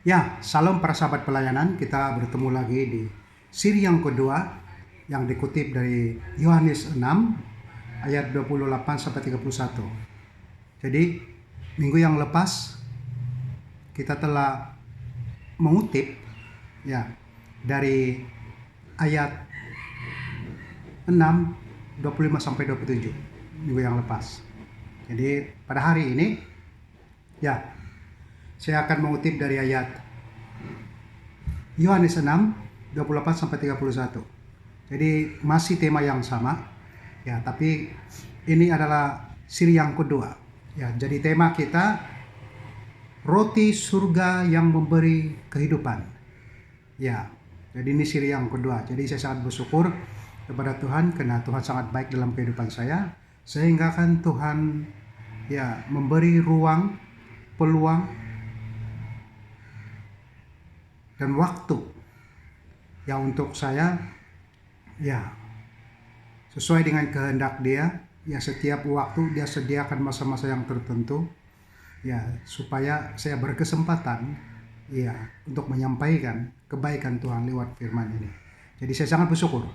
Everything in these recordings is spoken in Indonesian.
Ya, salam para sahabat pelayanan. Kita bertemu lagi di siri yang kedua yang dikutip dari Yohanes 6 ayat 28 sampai 31. Jadi, minggu yang lepas kita telah mengutip ya dari ayat 6 25 sampai 27 minggu yang lepas. Jadi, pada hari ini ya saya akan mengutip dari ayat Yohanes 6 28 sampai 31. Jadi masih tema yang sama ya, tapi ini adalah siri yang kedua. Ya, jadi tema kita roti surga yang memberi kehidupan. Ya, jadi ini siri yang kedua. Jadi saya sangat bersyukur kepada Tuhan karena Tuhan sangat baik dalam kehidupan saya, sehingga kan Tuhan ya memberi ruang, peluang dan waktu ya untuk saya ya sesuai dengan kehendak Dia. Ya, setiap waktu Dia sediakan masa-masa yang tertentu ya supaya saya berkesempatan ya untuk menyampaikan kebaikan Tuhan lewat firman ini. Jadi saya sangat bersyukur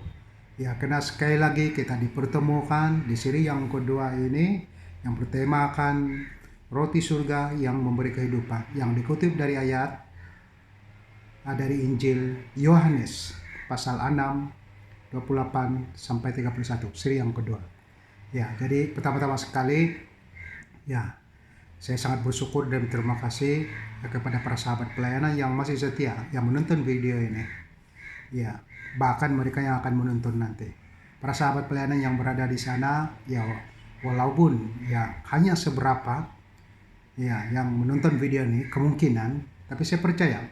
ya karena sekali lagi kita dipertemukan di siri yang kedua ini yang bertemakan roti surga yang memberi kehidupan, yang dikutip dari ayat dari Injil Yohanes pasal 6 28 sampai 31, siri yang kedua. Ya, jadi pertama-tama sekali ya saya sangat bersyukur dan terima kasih kepada para sahabat pelayanan yang masih setia yang menonton video ini. Ya, bahkan mereka yang akan menonton nanti. Para sahabat pelayanan yang berada di sana ya walaupun ya hanya seberapa ya yang menonton video ini kemungkinan, tapi saya percaya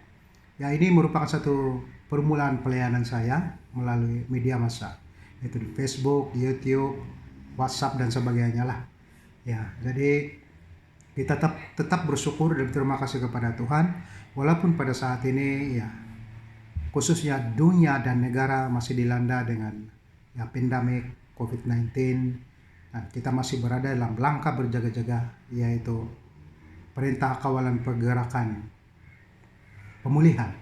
ya ini merupakan satu permulaan pelayanan saya melalui media massa, yaitu di Facebook, YouTube, WhatsApp dan sebagainya lah. Ya, jadi kita tetap bersyukur dan berterima kasih kepada Tuhan walaupun pada saat ini ya khususnya dunia dan negara masih dilanda dengan ya pandemik COVID-19 dan kita masih berada dalam langkah berjaga-jaga, yaitu perintah kawalan pergerakan pemulihan.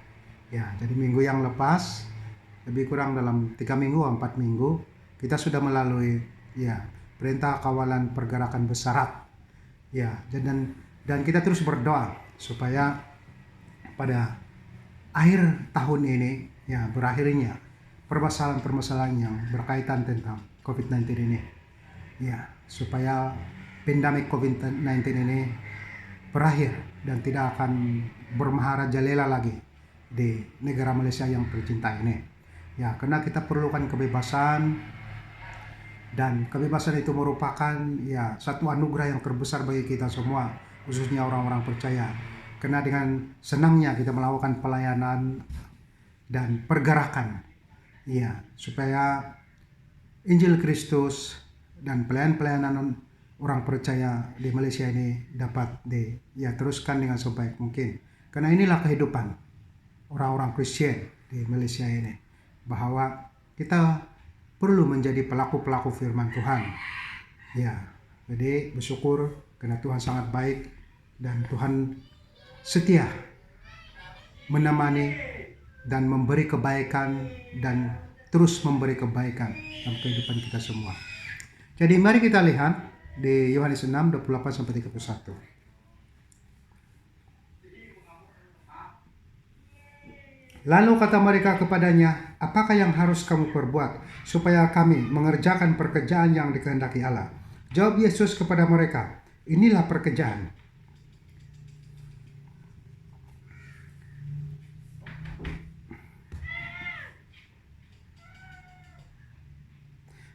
Ya, jadi minggu yang lepas lebih kurang dalam 3 minggu 4 minggu kita sudah melalui ya perintah kawalan pergerakan bersarat. Ya, dan kita terus berdoa supaya pada akhir tahun ini ya berakhirnya permasalahan-permasalahan yang berkaitan tentang COVID-19 ini. Ya, supaya pandemik COVID-19 ini berakhir dan tidak akan bermaharajalela lagi di negara Malaysia yang tercinta ini. Ya, karena kita perlukan kebebasan dan kebebasan itu merupakan ya satu anugerah yang terbesar bagi kita semua, khususnya orang-orang percaya. Karena dengan senangnya kita melakukan pelayanan dan pergerakan ya supaya Injil Kristus dan pelayanan orang percaya di Malaysia ini dapat teruskan dengan sebaik mungkin. Karena inilah kehidupan orang-orang Kristen di Malaysia ini, bahwa kita perlu menjadi pelaku-pelaku firman Tuhan. Ya, jadi bersyukur karena Tuhan sangat baik dan Tuhan setia menemani dan memberi kebaikan dan terus memberi kebaikan dalam kehidupan kita semua. Jadi mari kita lihat di Yohanes 6 28 sampai 31. Lalu kata mereka kepadanya, "Apakah yang harus kamu perbuat supaya kami mengerjakan pekerjaan yang dikehendaki Allah?" Jawab Yesus kepada mereka, "Inilah pekerjaan.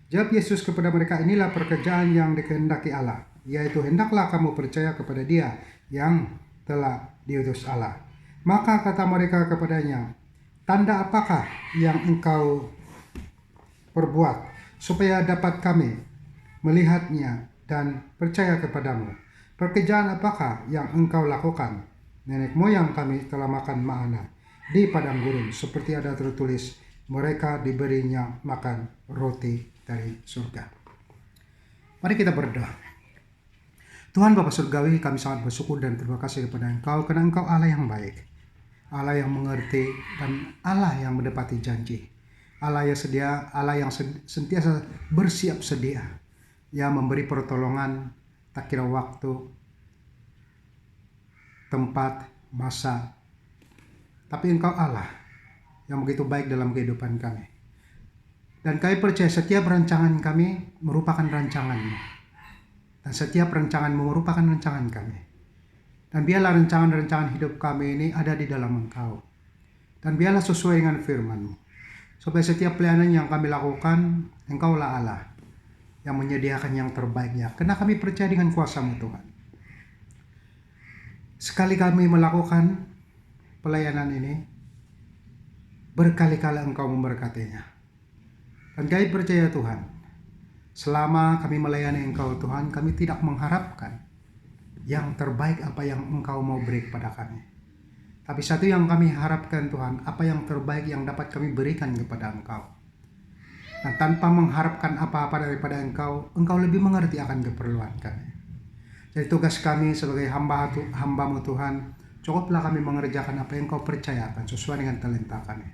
Jawab Yesus kepada mereka, "Inilah pekerjaan yang dikehendaki Allah, yaitu hendaklah kamu percaya kepada Dia yang telah diutus Allah." Maka kata mereka kepadanya, "Tanda apakah yang engkau perbuat supaya dapat kami melihatnya dan percaya kepadamu? Pekerjaan apakah yang engkau lakukan? Nenek moyang kami telah makan mana di padang gurun, seperti ada tertulis, mereka diberinya makan roti dari surga." Mari kita berdoa. Tuhan Bapa Surgawi, kami sangat bersyukur dan terima kasih kepada Engkau karena Engkau Allah yang baik. Allah yang mengerti, dan Allah yang menepati janji. Allah yang sentiasa bersiap sedia, yang memberi pertolongan tak kira waktu, tempat, masa. Tapi Engkau Allah yang begitu baik dalam kehidupan kami. Dan kami percaya setiap rancangan kami merupakan rancangan-Mu. Dan setiap rancangan-Mu merupakan rancangan kami. Dan biarlah rancangan-rancangan hidup kami ini ada di dalam Engkau. Dan biarlah sesuai dengan firman-Mu. Supaya setiap pelayanan yang kami lakukan, Engkaulah Allah yang menyediakan yang terbaiknya. Karena kami percaya dengan kuasa-Mu Tuhan. Sekali kami melakukan pelayanan ini, berkali-kali Engkau memberkatinya. Dan kami percaya Tuhan, selama kami melayani Engkau Tuhan, kami tidak mengharapkan yang terbaik apa yang Engkau mau beri kepada kami. Tapi satu yang kami harapkan Tuhan, apa yang terbaik yang dapat kami berikan kepada Engkau. Dan tanpa mengharapkan apa-apa daripada Engkau, Engkau lebih mengerti akan keperluan kami. Jadi tugas kami sebagai hamba-Mu Tuhan, cukuplah kami mengerjakan apa yang Engkau percayakan sesuai dengan talenta kami.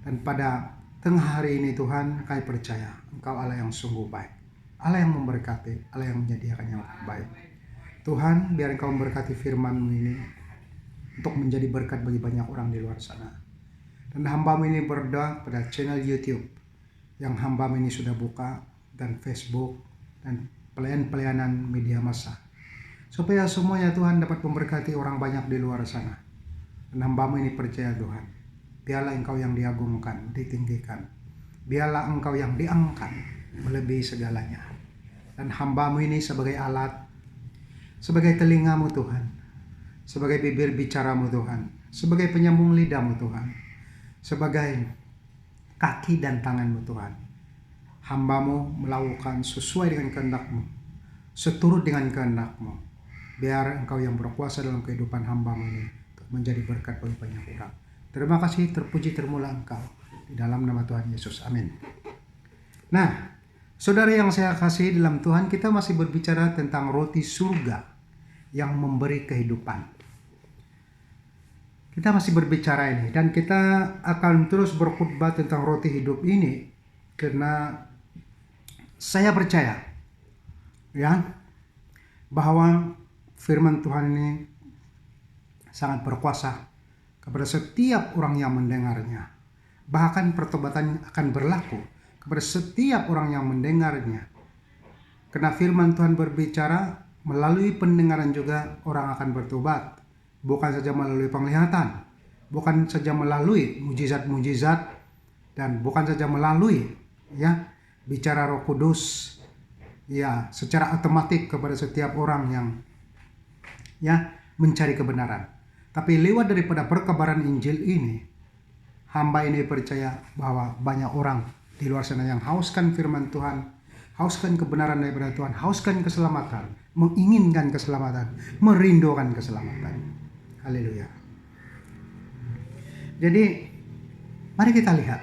Dan pada tengah hari ini Tuhan, kami percaya Engkau Allah yang sungguh baik, Allah yang memberkati, Allah yang menyediakan yang terbaik. Tuhan, biar Engkau memberkati firman-Mu ini untuk menjadi berkat bagi banyak orang di luar sana. Dan hamba-Mu ini berdoa pada channel YouTube yang hamba-Mu ini sudah buka, dan Facebook, dan pelayanan media massa. Supaya semuanya Tuhan dapat memberkati orang banyak di luar sana. Dan hamba-Mu ini percaya Tuhan, biarlah Engkau yang diagungkan, ditinggikan. Biarlah Engkau yang diangkat melebihi segalanya. Dan hamba-Mu ini sebagai alat, sebagai telinga-Mu Tuhan, sebagai bibir bicara-Mu Tuhan, sebagai penyambung lidah-Mu Tuhan, sebagai kaki dan tangan-Mu Tuhan. Hamba-Mu melakukan sesuai dengan kehendak-Mu, seturut dengan kehendak-Mu. Biar Engkau yang berkuasa dalam kehidupan hamba-Mu ini untuk menjadi berkat bagi banyak orang. Terima kasih, terpuji, termulia Engkau. Di dalam nama Tuhan Yesus, amin. Nah, saudara yang saya kasih dalam Tuhan, kita masih berbicara tentang roti surga yang memberi kehidupan. Kita masih berbicara ini, dan kita akan terus berkhotbah tentang roti hidup ini, karena saya percaya ya bahwa firman Tuhan ini sangat berkuasa kepada setiap orang yang mendengarnya. Bahkan pertobatan akan berlaku kepada setiap orang yang mendengarnya. Karena firman Tuhan berbicara, melalui pendengaran juga orang akan bertobat. Bukan saja melalui penglihatan, bukan saja melalui mujizat-mujizat, dan bukan saja melalui ya bicara Roh Kudus ya secara otomatis kepada setiap orang yang ya mencari kebenaran. Tapi lewat daripada perkabaran Injil ini, hamba ini percaya bahwa banyak orang di luar sana yang hauskan firman Tuhan, hauskan kebenaran daripada Tuhan, hauskan keselamatan, menginginkan keselamatan, merindukan keselamatan. Haleluya. Jadi mari kita lihat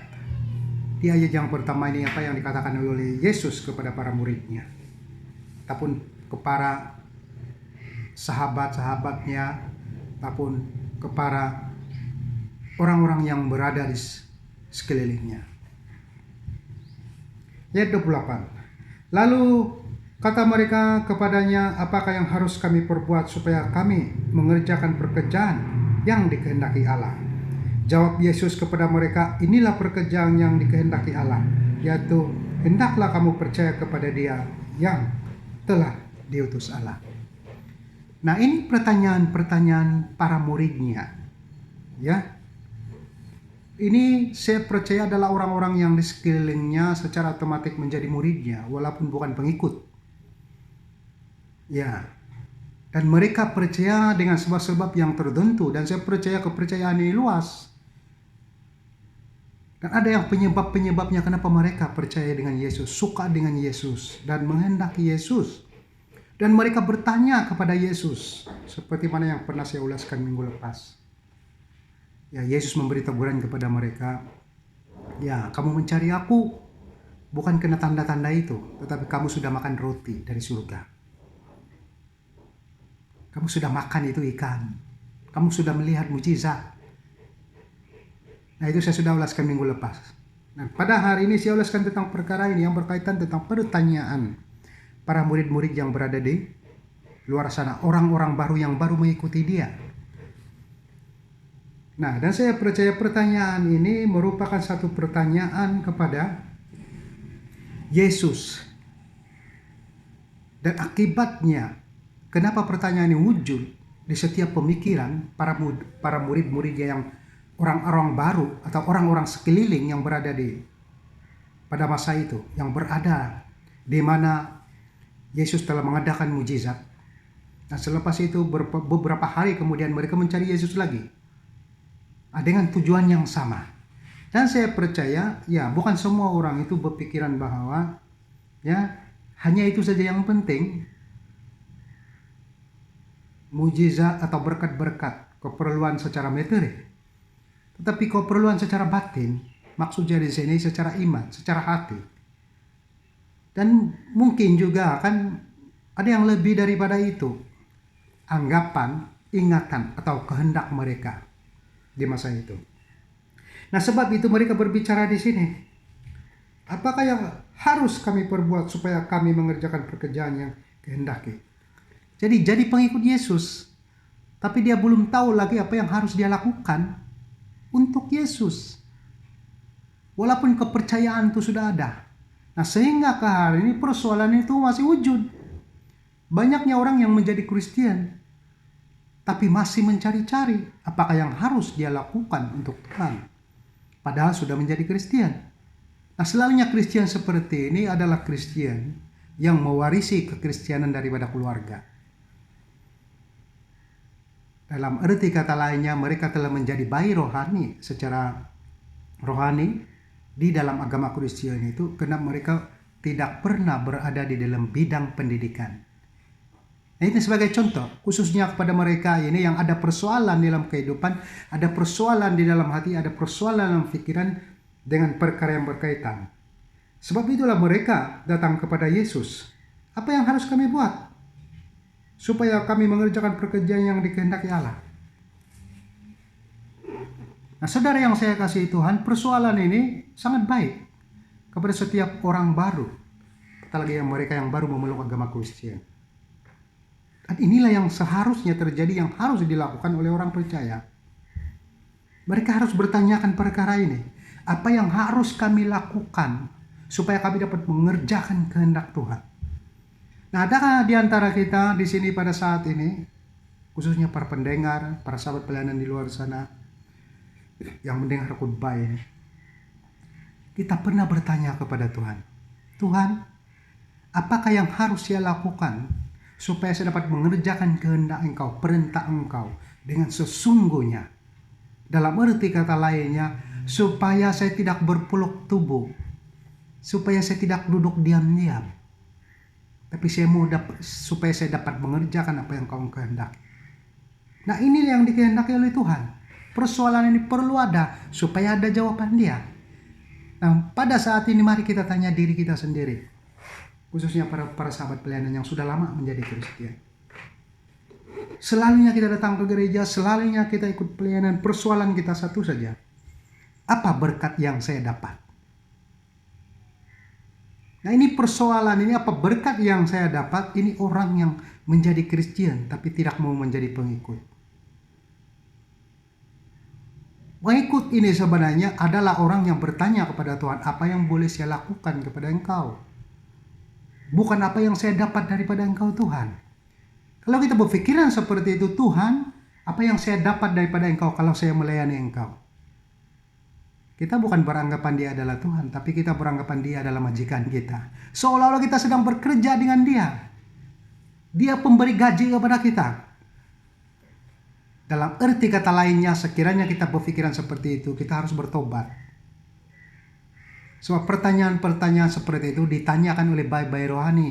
di ayat yang pertama ini apa yang dikatakan oleh Yesus kepada para muridnya, ataupun kepada sahabat-sahabatnya, ataupun kepada orang-orang yang berada di sekelilingnya. Ayat 28. Lalu kata mereka kepadanya, apakah yang harus kami perbuat supaya kami mengerjakan pekerjaan yang dikehendaki Allah? Jawab Yesus kepada mereka, inilah pekerjaan yang dikehendaki Allah, yaitu hendaklah kamu percaya kepada Dia yang telah diutus Allah. Nah, ini pertanyaan-pertanyaan para muridnya. Ya. Ini saya percaya adalah orang-orang yang di sekelilingnya secara otomatis menjadi muridnya, walaupun bukan pengikut. Ya, dan mereka percaya dengan sebab-sebab yang tertentu, dan saya percaya kepercayaan ini luas. Dan ada yang penyebab-penyebabnya kenapa mereka percaya dengan Yesus, suka dengan Yesus, dan menghendaki Yesus. Dan mereka bertanya kepada Yesus, seperti mana yang pernah saya ulaskan minggu lepas. Ya, Yesus memberi teguran kepada mereka, ya kamu mencari aku bukan karena tanda-tanda itu, tetapi kamu sudah makan roti dari surga. Kamu sudah makan itu ikan. Kamu sudah melihat mujizat. Nah, itu saya sudah ulaskan minggu lepas. Nah, pada hari ini saya ulaskan tentang perkara ini yang berkaitan tentang pertanyaan para murid-murid yang berada di luar sana, orang-orang baru yang baru mengikuti dia. Nah, dan saya percaya pertanyaan ini merupakan satu pertanyaan kepada Yesus. Dan akibatnya, kenapa pertanyaan ini wujud di setiap pemikiran para murid-muridnya yang orang-orang baru atau orang-orang sekeliling yang berada pada masa itu, yang berada di mana Yesus telah mengadakan mujizat. Nah, selepas itu beberapa hari kemudian mereka mencari Yesus lagi dengan tujuan yang sama. Dan saya percaya ya bukan semua orang itu berpikiran bahwa ya hanya itu saja yang penting, mujizat atau berkat-berkat, keperluan secara materi. Tetapi keperluan secara batin, maksudnya di sini secara iman, secara hati. Dan mungkin juga kan ada yang lebih daripada itu, anggapan, ingatan atau kehendak mereka di masa itu. Nah, sebab itu mereka berbicara di sini. Apakah yang harus kami perbuat supaya kami mengerjakan pekerjaan yang kehendaki? Jadi pengikut Yesus, tapi dia belum tahu lagi apa yang harus dia lakukan untuk Yesus. Walaupun kepercayaan itu sudah ada. Nah, sehingga ke hari ini persoalan itu masih wujud. Banyaknya orang yang menjadi Kristen, tapi masih mencari-cari apakah yang harus dia lakukan untuk Tuhan. Padahal sudah menjadi Kristen. Nah, selalunya Kristen seperti ini adalah Kristen yang mewarisi kekristenan daripada keluarga. Dalam arti kata lainnya, mereka telah menjadi bayi rohani secara rohani di dalam agama Kristen itu karena mereka tidak pernah berada di dalam bidang pendidikan. Nah, ini sebagai contoh, khususnya kepada mereka ini yang ada persoalan dalam kehidupan, ada persoalan di dalam hati, ada persoalan dalam pikiran, dengan perkara yang berkaitan. Sebab itulah mereka datang kepada Yesus. Apa yang harus kami buat supaya kami mengerjakan pekerjaan yang dikehendaki Allah? Nah, saudara yang saya kasih Tuhan, persoalan ini sangat baik kepada setiap orang baru, apalagi yang mereka yang baru memeluk agama Kristen. Dan inilah yang seharusnya terjadi, yang harus dilakukan oleh orang percaya. Mereka harus bertanyakan perkara ini. Apa yang harus kami lakukan supaya kami dapat mengerjakan kehendak Tuhan? Nah, adakah di antara kita di sini pada saat ini, khususnya para pendengar, para sahabat pelayanan di luar sana yang mendengar khotbah ini, kita pernah bertanya kepada Tuhan, Tuhan, apakah yang harus saya lakukan supaya saya dapat mengerjakan kehendak Engkau, perintah Engkau dengan sesungguhnya? Dalam arti kata lainnya, supaya saya tidak berpeluk tubuh, supaya saya tidak duduk diam-diam, tapi supaya saya dapat mengerjakan apa yang Kau kehendaki. Nah, ini yang dikehendaki oleh Tuhan. Persoalan ini perlu ada supaya ada jawaban Dia. Nah, pada saat ini mari kita tanya diri kita sendiri, khususnya para sahabat pelayanan yang sudah lama menjadi Kristen. Selalunya kita datang ke gereja, selalunya kita ikut pelayanan, persoalan kita satu saja. Apa berkat yang saya dapat? Nah, ini persoalan ini, apa berkat yang saya dapat? Ini orang yang menjadi Kristen tapi tidak mau menjadi pengikut. Pengikut ini sebenarnya adalah orang yang bertanya kepada Tuhan, apa yang boleh saya lakukan kepada Engkau? Bukan apa yang saya dapat daripada Engkau, Tuhan. Kalau kita berpikiran seperti itu, Tuhan, apa yang saya dapat daripada Engkau kalau saya melayani Engkau? Kita bukan beranggapan Dia adalah Tuhan, tapi kita beranggapan Dia adalah majikan kita. Seolah-olah kita sedang bekerja dengan Dia. Dia pemberi gaji kepada kita. Dalam arti kata lainnya, sekiranya kita berpikiran seperti itu, kita harus bertobat. Sebab pertanyaan-pertanyaan seperti itu ditanyakan oleh bayi-bayi rohani.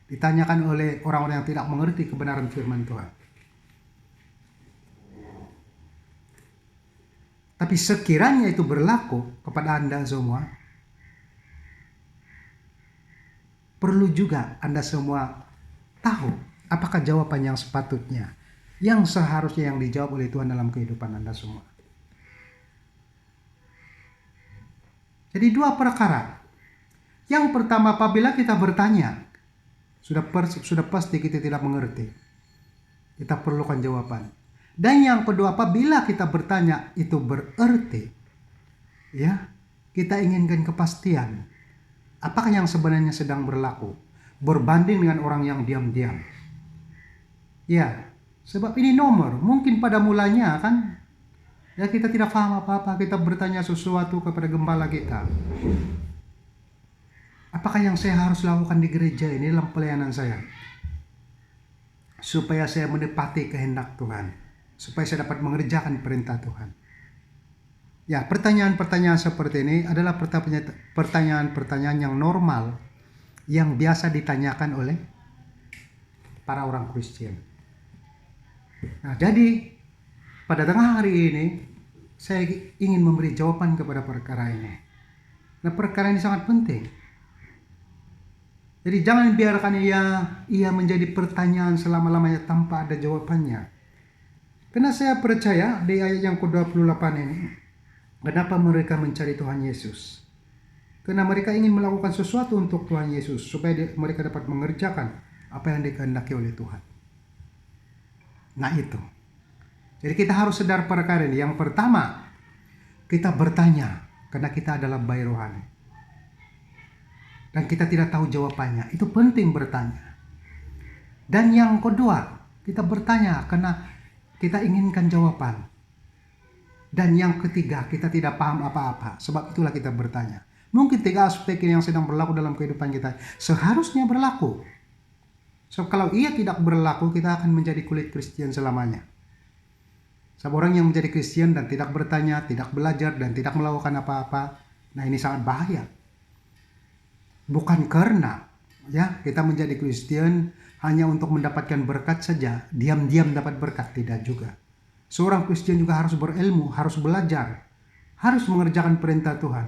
Ditanyakan oleh orang-orang yang tidak mengerti kebenaran firman Tuhan. Tapi sekiranya itu berlaku kepada Anda semua, perlu juga Anda semua tahu apakah jawaban yang sepatutnya, yang seharusnya yang dijawab oleh Tuhan dalam kehidupan Anda semua. Jadi dua perkara. Yang pertama, apabila kita bertanya, sudah pasti kita tidak mengerti. Kita perlukan jawaban. Dan yang kedua, apabila kita bertanya, itu berarti ya, kita inginkan kepastian. Apakah yang sebenarnya sedang berlaku? Berbanding dengan orang yang diam-diam. Ya, sebab ini nomor. Mungkin pada mulanya kan, ya kita tidak paham apa-apa. Kita bertanya sesuatu kepada gembala kita. Apakah yang saya harus lakukan di gereja ini dalam pelayanan saya? Supaya saya menepati kehendak Tuhan. Supaya saya dapat mengerjakan perintah Tuhan. Ya, pertanyaan-pertanyaan seperti ini adalah pertanyaan-pertanyaan yang normal, yang biasa ditanyakan oleh para orang Kristen. Nah, jadi pada tengah hari ini, saya ingin memberi jawaban kepada perkara ini. Nah, perkara ini sangat penting. Jadi jangan biarkan ia menjadi pertanyaan selama-lamanya tanpa ada jawabannya. Karena saya percaya di ayat yang ke-28 ini, kenapa mereka mencari Tuhan Yesus? Karena mereka ingin melakukan sesuatu untuk Tuhan Yesus, supaya mereka dapat mengerjakan apa yang dikehendaki oleh Tuhan. Nah itu. Jadi kita harus sadar perkara ini. Yang pertama, kita bertanya, karena kita adalah bayi rohani. Dan kita tidak tahu jawabannya. Itu penting bertanya. Dan yang kedua, kita bertanya karena kita inginkan jawaban. Dan yang ketiga, kita tidak paham apa-apa. Sebab itulah kita bertanya. Mungkin 3 aspek yang sedang berlaku dalam kehidupan kita seharusnya berlaku. So, kalau ia tidak berlaku, kita akan menjadi kulit Kristen selamanya. Sebab orang yang menjadi Kristen dan tidak bertanya, tidak belajar, dan tidak melakukan apa-apa, nah ini sangat bahaya. Bukan karena ya kita menjadi Kristen hanya untuk mendapatkan berkat saja, diam-diam dapat berkat, tidak juga. Seorang Kristen juga harus berilmu, harus belajar, harus mengerjakan perintah Tuhan.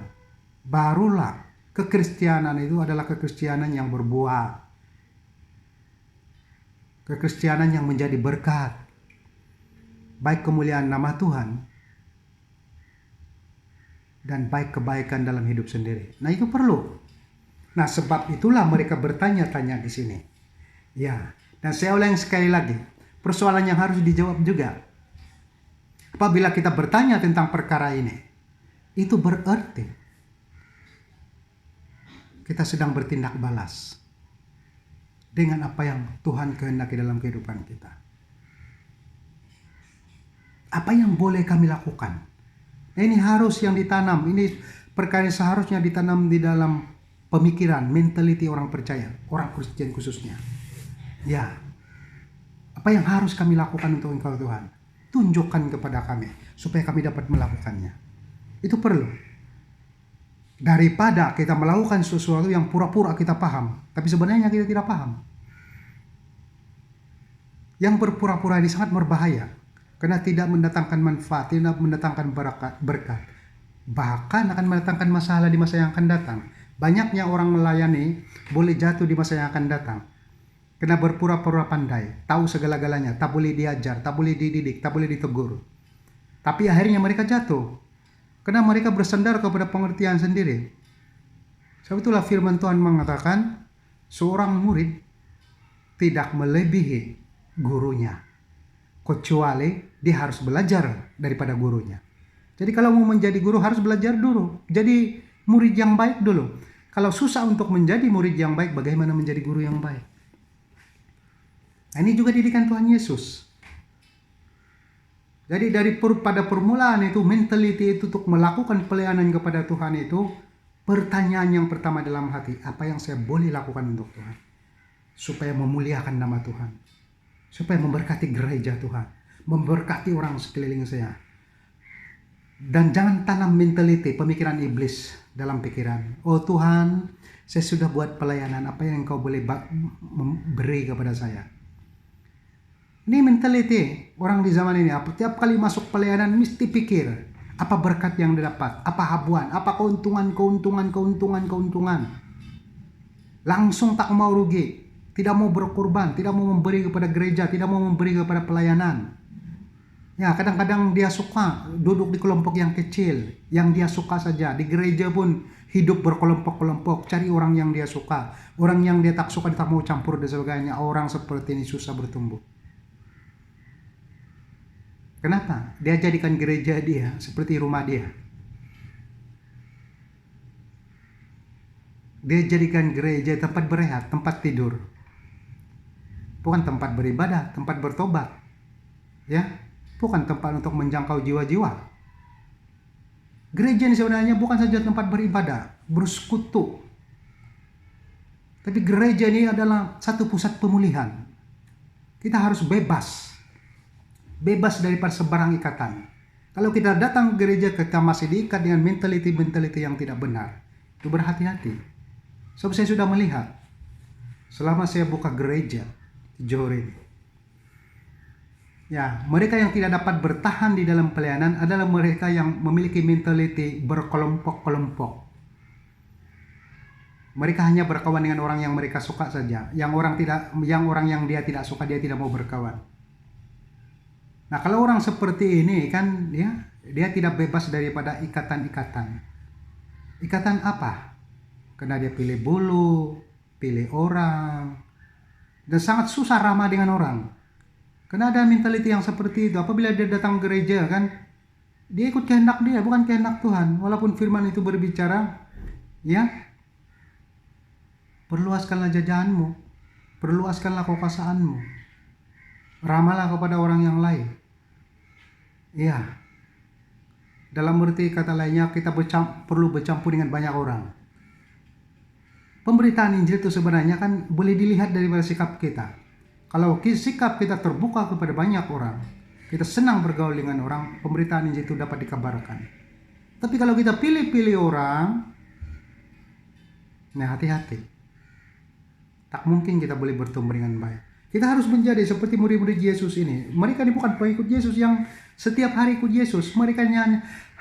Barulah kekristenan itu adalah kekristenan yang berbuah. Kekristenan yang menjadi berkat. Baik kemuliaan nama Tuhan dan baik kebaikan dalam hidup sendiri. Nah, itu perlu. Nah, sebab itulah mereka bertanya-tanya di sini. Ya, dan saya ulang sekali lagi, persoalan yang harus dijawab juga. Apabila kita bertanya tentang perkara ini, itu berarti kita sedang bertindak balas dengan apa yang Tuhan kehendaki dalam kehidupan kita. Apa yang boleh kami lakukan? Nah, ini harus yang ditanam. Ini perkara seharusnya ditanam di dalam pemikiran, mentality orang percaya, orang Kristen khususnya. Ya, apa yang harus kami lakukan untuk Engkau Tuhan? Tunjukkan kepada kami, supaya kami dapat melakukannya. Itu perlu. Daripada kita melakukan sesuatu yang pura-pura kita paham, tapi sebenarnya kita tidak paham. Yang berpura-pura ini sangat berbahaya, karena tidak mendatangkan manfaat, tidak mendatangkan berkat. Bahkan akan mendatangkan masalah di masa yang akan datang. Banyaknya orang melayani boleh jatuh di masa yang akan datang. Kena berpura-pura pandai, tahu segala-galanya, tak boleh diajar, tak boleh dididik, tak boleh ditegur. Tapi akhirnya mereka jatuh, karena mereka bersandar kepada pengertian sendiri. Sebab itulah firman Tuhan mengatakan, seorang murid tidak melebihi gurunya, kecuali dia harus belajar daripada gurunya. Jadi kalau mau menjadi guru harus belajar dulu, jadi murid yang baik dulu. Kalau susah untuk menjadi murid yang baik, bagaimana menjadi guru yang baik? Nah, ini juga didikan Tuhan Yesus. Jadi pada permulaan itu, mentality itu untuk melakukan pelayanan kepada Tuhan itu, pertanyaan yang pertama dalam hati, apa yang saya boleh lakukan untuk Tuhan? Supaya memuliakan nama Tuhan. Supaya memberkati gereja Tuhan. Memberkati orang sekeliling saya. Dan jangan tanam mentality, pemikiran iblis dalam pikiran. Oh Tuhan, saya sudah buat pelayanan, apa yang Engkau boleh beri kepada saya? Ini mentality orang di zaman ini. Setiap kali masuk pelayanan mesti pikir, apa berkat yang didapat, apa habuan, apa keuntungan. Langsung tak mau rugi, tidak mau berkorban, tidak mau memberi kepada gereja, tidak mau memberi kepada pelayanan. Ya, kadang-kadang dia suka duduk di kelompok yang kecil, yang dia suka saja. Di gereja pun hidup berkelompok-kelompok, cari orang yang dia suka. Orang yang dia tak suka, dia tak mau campur dan sebagainya. Orang seperti ini susah bertumbuh. Kenapa? Dia jadikan gereja dia seperti rumah dia. Dia jadikan gereja tempat berehat, tempat tidur. Bukan tempat beribadah, tempat bertobat. Ya, bukan tempat untuk menjangkau jiwa-jiwa. Gereja ini sebenarnya bukan saja tempat beribadah, bersekutu. Tapi gereja ini adalah satu pusat pemulihan. Kita harus bebas daripada sebarang ikatan. Kalau kita datang ke gereja, kita masih diikat dengan mentality yang tidak benar. Itu berhati-hati. Sebab saya sudah melihat, selama saya buka gereja di Johor ini, ya, mereka yang tidak dapat bertahan di dalam pelayanan adalah mereka yang memiliki mentality berkelompok-kelompok. Mereka hanya berkawan dengan orang yang mereka suka saja. Yang orang yang dia tidak suka, dia tidak mau berkawan. Nah, kalau orang seperti ini kan dia tidak bebas daripada ikatan-ikatan. Ikatan apa? Karena dia pilih bulu, pilih orang, dan sangat susah ramah dengan orang. Karena ada mentality yang seperti itu. Apabila dia datang ke gereja kan, dia ikut kehendak dia, bukan kehendak Tuhan. Walaupun firman itu berbicara, ya, perluaskanlah jajahanmu, perluaskanlah kekuasaanmu, ramahlah kepada orang yang lain. Ya, dalam arti kata lainnya, kita perlu bercampur dengan banyak orang. Pemberitaan Injil itu sebenarnya kan boleh dilihat dari sikap kita. Kalau sikap kita terbuka kepada banyak orang, kita senang bergaul dengan orang, pemberitaan Injil itu dapat dikabarkan. Tapi kalau kita pilih-pilih orang, nah hati-hati. Tak mungkin kita boleh bertumbuh dengan baik. Kita harus menjadi seperti murid-murid Yesus ini. Mereka ini bukan pengikut Yesus yang setiap hari ikut Yesus. Mereka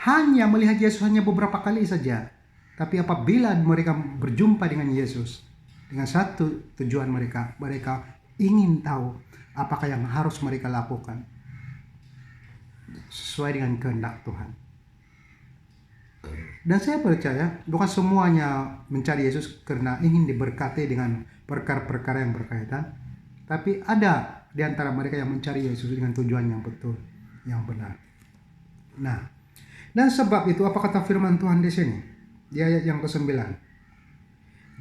hanya melihat Yesus hanya beberapa kali saja. Tapi apabila mereka berjumpa dengan Yesus, dengan satu tujuan mereka ingin tahu apakah yang harus mereka lakukan sesuai dengan kehendak Tuhan. Dan saya percaya bukan semuanya mencari Yesus karena ingin diberkati dengan perkara-perkara yang berkaitan, tapi ada di antara mereka yang mencari Yesus dengan tujuan yang betul, yang benar. Nah, dan sebab itu apa kata firman Tuhan di sini? Di ayat yang ke-9.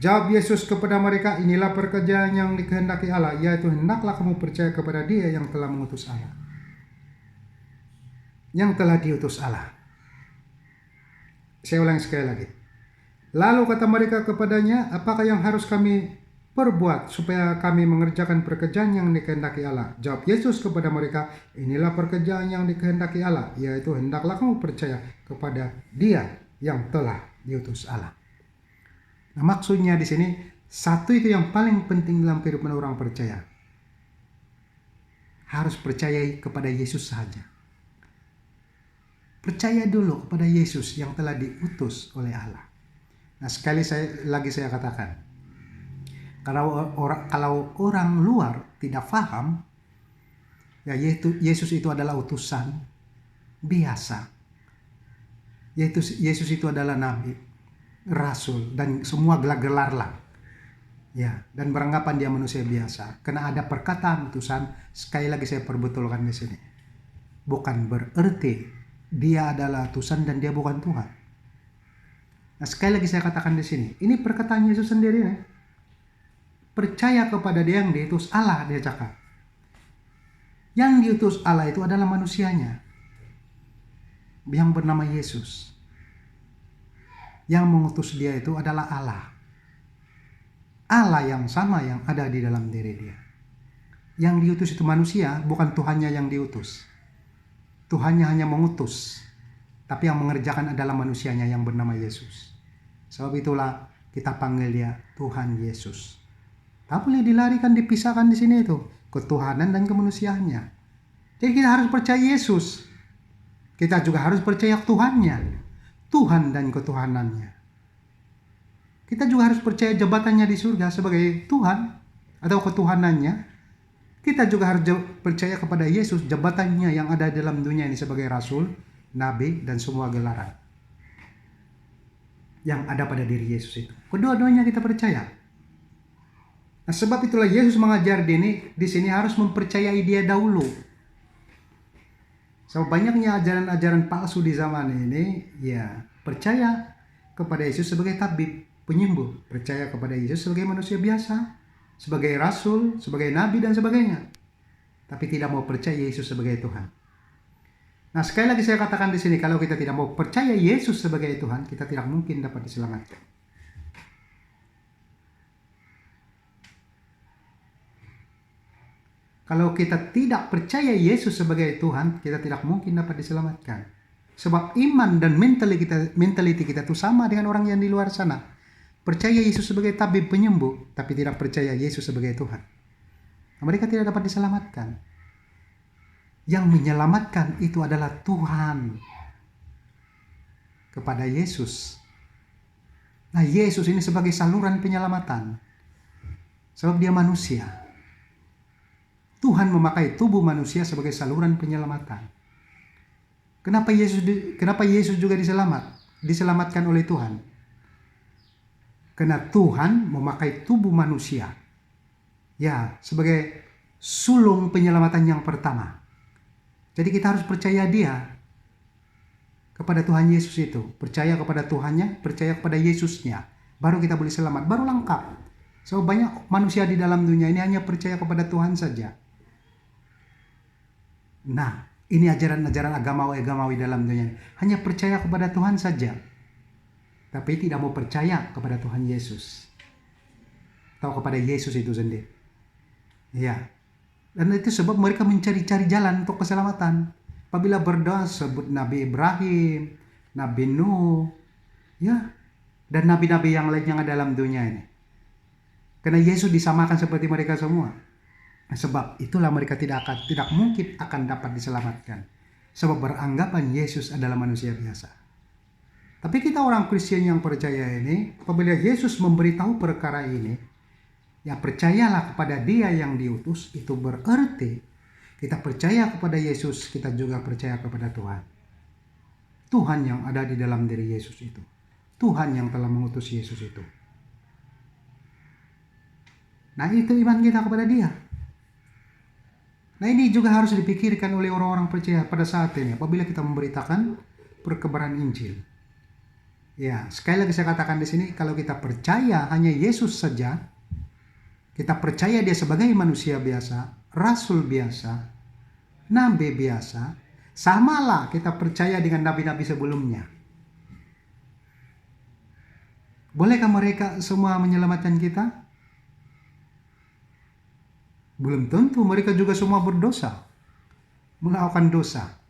Jawab Yesus kepada mereka, inilah pekerjaan yang dikehendaki Allah, yaitu hendaklah kamu percaya kepada Dia yang telah mengutus Allah. Yang telah diutus Allah. Saya ulangi sekali lagi. Lalu kata mereka kepadanya, apakah yang harus kami perbuat supaya kami mengerjakan pekerjaan yang dikehendaki Allah? Jawab Yesus kepada mereka, inilah pekerjaan yang dikehendaki Allah, yaitu hendaklah kamu percaya kepada Dia yang telah diutus Allah. Nah, maksudnya di sini satu itu yang paling penting dalam kehidupan orang percaya. Harus percaya kepada Yesus saja. Percaya dulu kepada Yesus yang telah diutus oleh Allah. Nah, saya katakan, kalau orang luar tidak paham, ya Yesus itu adalah utusan biasa. Yesus itu adalah nabi, rasul, dan semua gelar-gelar lah. Ya, dan beranggapan dia manusia biasa. Karena ada perkataan utusan, sekali lagi saya perbetulkan di sini. Bukan berarti dia adalah utusan dan dia bukan Tuhan. Nah, sekali lagi saya katakan di sini, ini perkataan Yesus sendiri nih. Percaya kepada Dia yang diutus Allah, dia cakap. Yang diutus Allah itu adalah manusianya, yang bernama Yesus. Yang mengutus dia itu adalah Allah. Allah yang sama yang ada di dalam diri dia. Yang diutus itu manusia, bukan Tuhannya yang diutus. Tuhannya hanya mengutus, tapi yang mengerjakan adalah manusianya yang bernama Yesus. Sebab itulah kita panggil dia Tuhan Yesus. Tak boleh dilarikan, dipisahkan di sini itu ketuhanan dan kemanusiaannya. Jadi kita harus percaya Yesus. Kita juga harus percaya Tuhannya, Tuhan dan ketuhanannya. Kita juga harus percaya jabatannya di surga sebagai Tuhan atau ketuhanannya. Kita juga harus percaya kepada Yesus, jabatannya yang ada dalam dunia ini sebagai Rasul, Nabi, dan semua gelaran yang ada pada diri Yesus itu. Kedua-duanya kita percaya. Nah, sebab itulah Yesus mengajar di sini harus mempercayai Dia dahulu. So, banyaknya ajaran-ajaran palsu di zaman ini, ya percaya kepada Yesus sebagai tabib, penyembuh, percaya kepada Yesus sebagai manusia biasa, sebagai rasul, sebagai nabi dan sebagainya. Tapi tidak mau percaya Yesus sebagai Tuhan. Nah, sekali lagi saya katakan di sini, kalau kita tidak mau percaya Yesus sebagai Tuhan, kita tidak mungkin dapat diselamatkan. Kalau kita tidak percaya Yesus sebagai Tuhan, kita tidak mungkin dapat diselamatkan. Sebab iman dan mentality kita itu sama dengan orang yang di luar sana. Percaya Yesus sebagai tabib penyembuh, tapi tidak percaya Yesus sebagai Tuhan. Mereka tidak dapat diselamatkan. Yang menyelamatkan itu adalah Tuhan kepada Yesus. Nah, Yesus ini sebagai saluran penyelamatan. Sebab dia manusia. Tuhan memakai tubuh manusia sebagai saluran penyelamatan. Kenapa Yesus juga diselamatkan oleh Tuhan? Karena Tuhan memakai tubuh manusia, ya, sebagai sulung penyelamatan yang pertama. Jadi kita harus percaya Dia, kepada Tuhan Yesus itu. Percaya kepada Tuhannya, percaya kepada Yesusnya. Baru kita boleh selamat, baru lengkap. So, banyak manusia di dalam dunia ini hanya percaya kepada Tuhan saja. Nah, ini ajaran-ajaran agamawi dalam dunia ini. Hanya percaya kepada Tuhan saja, tapi tidak mau percaya kepada Tuhan Yesus atau kepada Yesus itu sendiri. Ya, dan itu sebab mereka mencari-cari jalan untuk keselamatan. Apabila berdoa sebut Nabi Ibrahim, Nabi Nuh, ya, dan nabi-nabi yang lain yang ada dalam dunia ini. Karena Yesus disamakan seperti mereka semua. Sebab itulah mereka tidak mungkin akan dapat diselamatkan. Sebab beranggapan Yesus adalah manusia biasa. Tapi kita orang Kristen yang percaya ini, apabila Yesus memberitahu perkara ini, ya percayalah kepada Dia yang diutus, itu berarti kita percaya kepada Yesus, kita juga percaya kepada Tuhan. Tuhan yang ada di dalam diri Yesus itu. Tuhan yang telah mengutus Yesus itu. Nah, itu iman kita kepada Dia. Nah, ini juga harus dipikirkan oleh orang-orang percaya pada saat ini, apabila kita memberitakan perkabaran Injil. Ya, sekali lagi saya katakan di sini, kalau kita percaya hanya Yesus saja, kita percaya Dia sebagai manusia biasa, rasul biasa, nabi biasa, samalah kita percaya dengan nabi-nabi sebelumnya. Bolehkah mereka semua menyelamatkan kita? Belum tentu, mereka juga semua berdosa, melakukan dosa.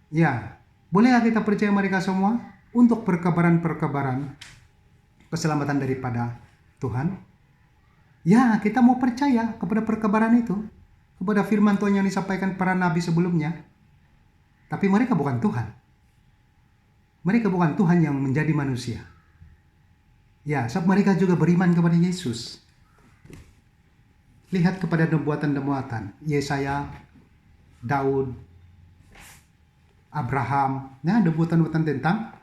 Ya, bolehkah kita percaya mereka semua untuk perkabaran-perkabaran keselamatan daripada Tuhan? Ya, kita mau percaya kepada perkabaran itu, kepada firman Tuhan yang disampaikan para nabi sebelumnya. Tapi mereka bukan Tuhan. Mereka bukan Tuhan yang menjadi manusia. Ya, sebab mereka juga beriman kepada Yesus. Lihat kepada nubuatan-nubuatan Yesaya, Daud, Abraham. Nah, nubuatan-nubuatan tentang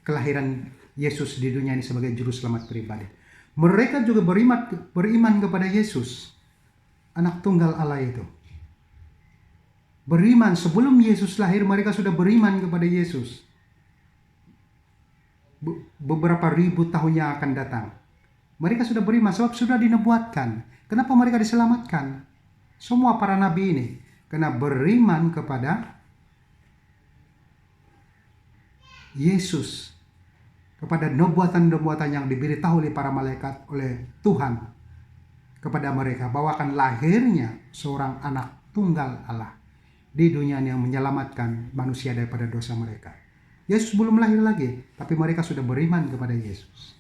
kelahiran Yesus di dunia ini sebagai juru selamat pribadi. Mereka juga beriman kepada Yesus, anak tunggal Allah itu. Beriman sebelum Yesus lahir, mereka sudah beriman kepada Yesus. Beberapa ribu tahun yang akan datang, mereka sudah beriman sebab sudah dinubuatkan. Kenapa mereka diselamatkan? Semua para nabi ini karena beriman kepada Yesus, kepada nubuatan-nubuatan yang diberitahu oleh para malaikat, oleh Tuhan kepada mereka, bahwa akan lahirnya seorang anak tunggal Allah di dunia yang menyelamatkan manusia daripada dosa mereka. Yesus belum lahir lagi, tapi mereka sudah beriman kepada Yesus.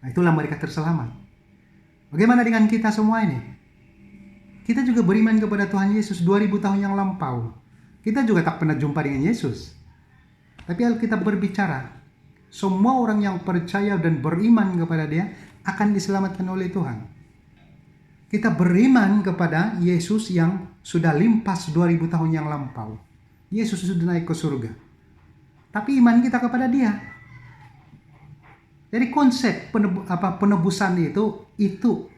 Nah, itulah mereka terselamat. Bagaimana dengan kita semua ini? Kita juga beriman kepada Tuhan Yesus 2000 tahun yang lampau. Kita juga tak pernah jumpa dengan Yesus. Tapi Alkitab berbicara, semua orang yang percaya dan beriman kepada Dia akan diselamatkan oleh Tuhan. Kita beriman kepada Yesus yang sudah limpas 2000 tahun yang lampau. Yesus sudah naik ke surga. Tapi iman kita kepada Dia. Jadi konsep penebusan itu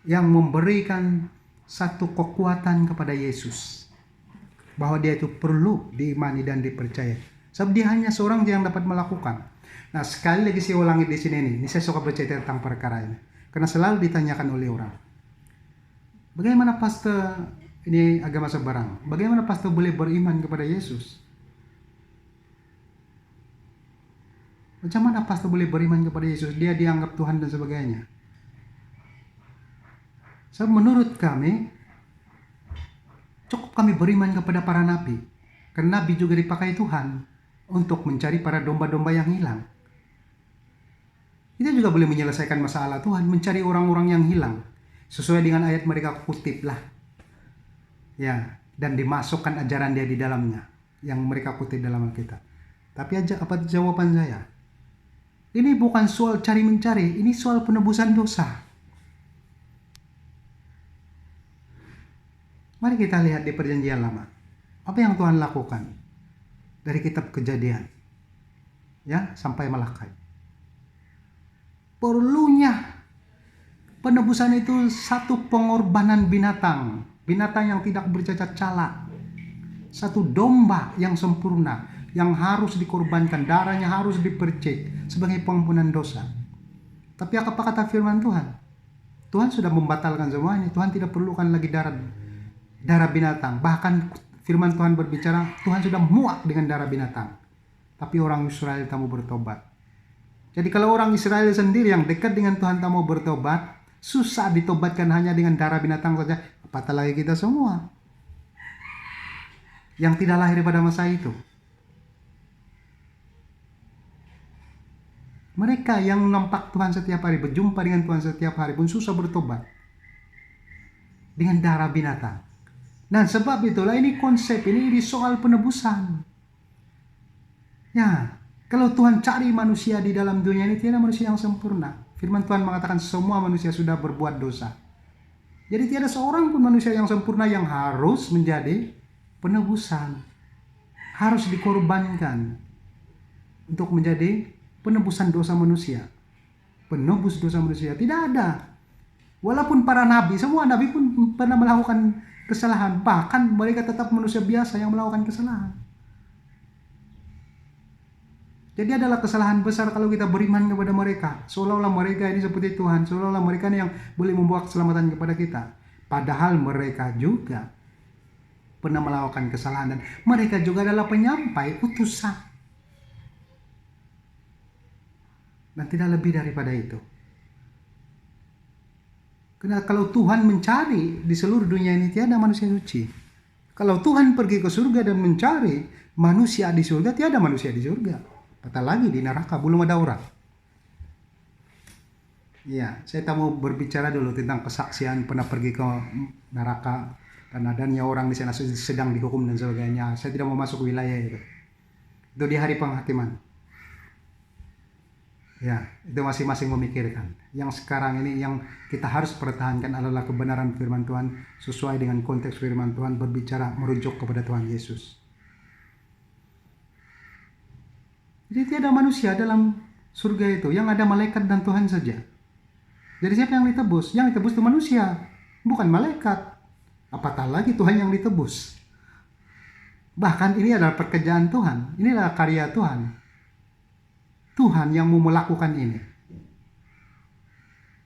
yang memberikan satu kekuatan kepada Yesus. Bahwa Dia itu perlu diimani dan dipercaya. Sebab Dia hanya seorang yang dapat melakukan. Nah, sekali lagi saya ulangi di sini nih. Ini saya suka bercerita tentang perkara ini. Karena selalu ditanyakan oleh orang. Bagaimana pastor, ini agama seberang, bagaimana pastor boleh beriman kepada Yesus? Macam mana pastor boleh beriman kepada Yesus? Dia dianggap Tuhan dan sebagainya. So, menurut kami, cukup kami beriman kepada para nabi. Karena nabi juga dipakai Tuhan untuk mencari para domba-domba yang hilang. Kita juga boleh menyelesaikan masalah Tuhan, mencari orang-orang yang hilang. Sesuai dengan ayat mereka kutip lah. Ya, dan dimasukkan ajaran Dia di dalamnya. Yang mereka kutip dalam Alkitab. Tapi apa jawaban saya? Ini bukan soal cari-mencari, ini soal penebusan dosa. Mari kita lihat di Perjanjian Lama. Apa yang Tuhan lakukan? Dari kitab Kejadian. Ya, sampai Malakai. Perlunya penebusan itu satu pengorbanan binatang. Binatang yang tidak bercacat cala. Satu domba yang sempurna. Yang harus dikorbankan. Darahnya harus dipercik. Sebagai pengampunan dosa. Tapi apa kata firman Tuhan? Tuhan sudah membatalkan semuanya. Tuhan tidak perlukan lagi darah binatang. Bahkan firman Tuhan berbicara, Tuhan sudah muak dengan darah binatang. Tapi orang Israel tak mau bertobat. Jadi kalau orang Israel sendiri yang dekat dengan Tuhan tak mau bertobat, susah ditobatkan hanya dengan darah binatang saja. Apatah lagi kita semua yang tidak lahir pada masa itu. Mereka yang nampak Tuhan setiap hari, berjumpa dengan Tuhan setiap hari pun susah bertobat dengan darah binatang. Nah, sebab itulah ini konsep ini soal penebusan. Ya, kalau Tuhan cari manusia di dalam dunia ini, tiada manusia yang sempurna. Firman Tuhan mengatakan semua manusia sudah berbuat dosa. Jadi tiada seorang pun manusia yang sempurna yang harus menjadi penebusan. Harus dikorbankan untuk menjadi penebusan dosa manusia. Penebus dosa manusia. Tidak ada. Walaupun para nabi, semua nabi pun pernah melakukan kesalahan. Bahkan mereka tetap manusia biasa yang melakukan kesalahan. Jadi adalah kesalahan besar kalau kita beriman kepada mereka. Seolah-olah mereka ini seperti Tuhan. Seolah-olah mereka ini yang boleh membawa keselamatan kepada kita. Padahal mereka juga pernah melakukan kesalahan. Dan mereka juga adalah penyampai utusan. Dan tidak lebih daripada itu. Karena kalau Tuhan mencari di seluruh dunia ini tiada manusia suci. Kalau Tuhan pergi ke surga dan mencari manusia di surga, tiada manusia di surga. Apatah lagi di neraka belum ada orang. Ya, saya tak mau berbicara dulu tentang kesaksian pernah pergi ke neraka dan adanya orang di sana sedang dihukum dan sebagainya. Saya tidak mau masuk wilayah itu. Itu di hari penghakiman. Ya, itu masing-masing memikirkan. Yang sekarang ini yang kita harus pertahankan adalah kebenaran firman Tuhan sesuai dengan konteks firman Tuhan berbicara merujuk kepada Tuhan Yesus. Jadi tiada manusia dalam surga itu, yang ada malaikat dan Tuhan saja. Jadi siapa yang ditebus? Yang ditebus itu manusia, bukan malaikat. Apatah lagi Tuhan yang ditebus. Bahkan ini adalah pekerjaan Tuhan, ini adalah karya Tuhan. Tuhan yang mau melakukan ini.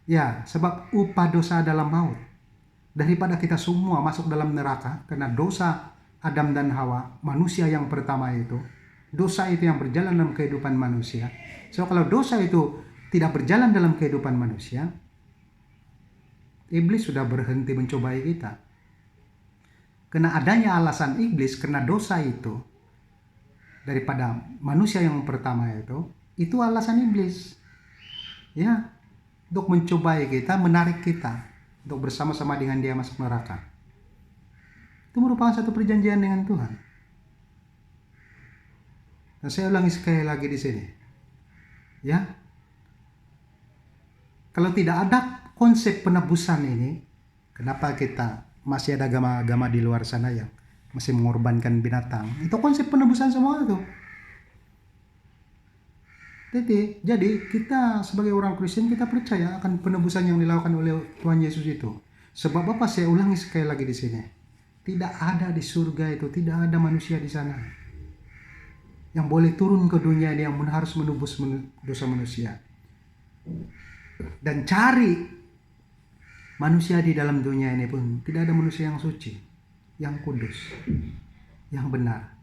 Ya, sebab upah dosa adalah maut. Daripada kita semua masuk dalam neraka, karena dosa Adam dan Hawa, manusia yang pertama itu, dosa itu yang berjalan dalam kehidupan manusia. So kalau dosa itu tidak berjalan dalam kehidupan manusia, iblis sudah berhenti mencobai kita. Karena adanya alasan iblis karena dosa itu daripada manusia yang pertama itu alasan iblis. Ya, untuk mencobai kita, menarik kita untuk bersama-sama dengan dia masuk neraka. Itu merupakan satu perjanjian dengan Tuhan. Dan saya ulangi sekali lagi di sini. Ya. Kalau tidak ada konsep penebusan ini, Kenapa kita masih ada agama-agama di luar sana yang masih mengorbankan binatang? Itu konsep penebusan semua itu. Jadi kita sebagai orang Kristen kita percaya akan penebusan yang dilakukan oleh Tuhan Yesus itu. Sebab apa, saya ulangi sekali lagi di sini. Tidak ada di surga itu, tidak ada manusia di sana yang boleh turun ke dunia ini yang harus menebus dosa manusia. Dan cari manusia di dalam dunia ini pun tidak ada manusia yang suci, yang kudus, yang benar.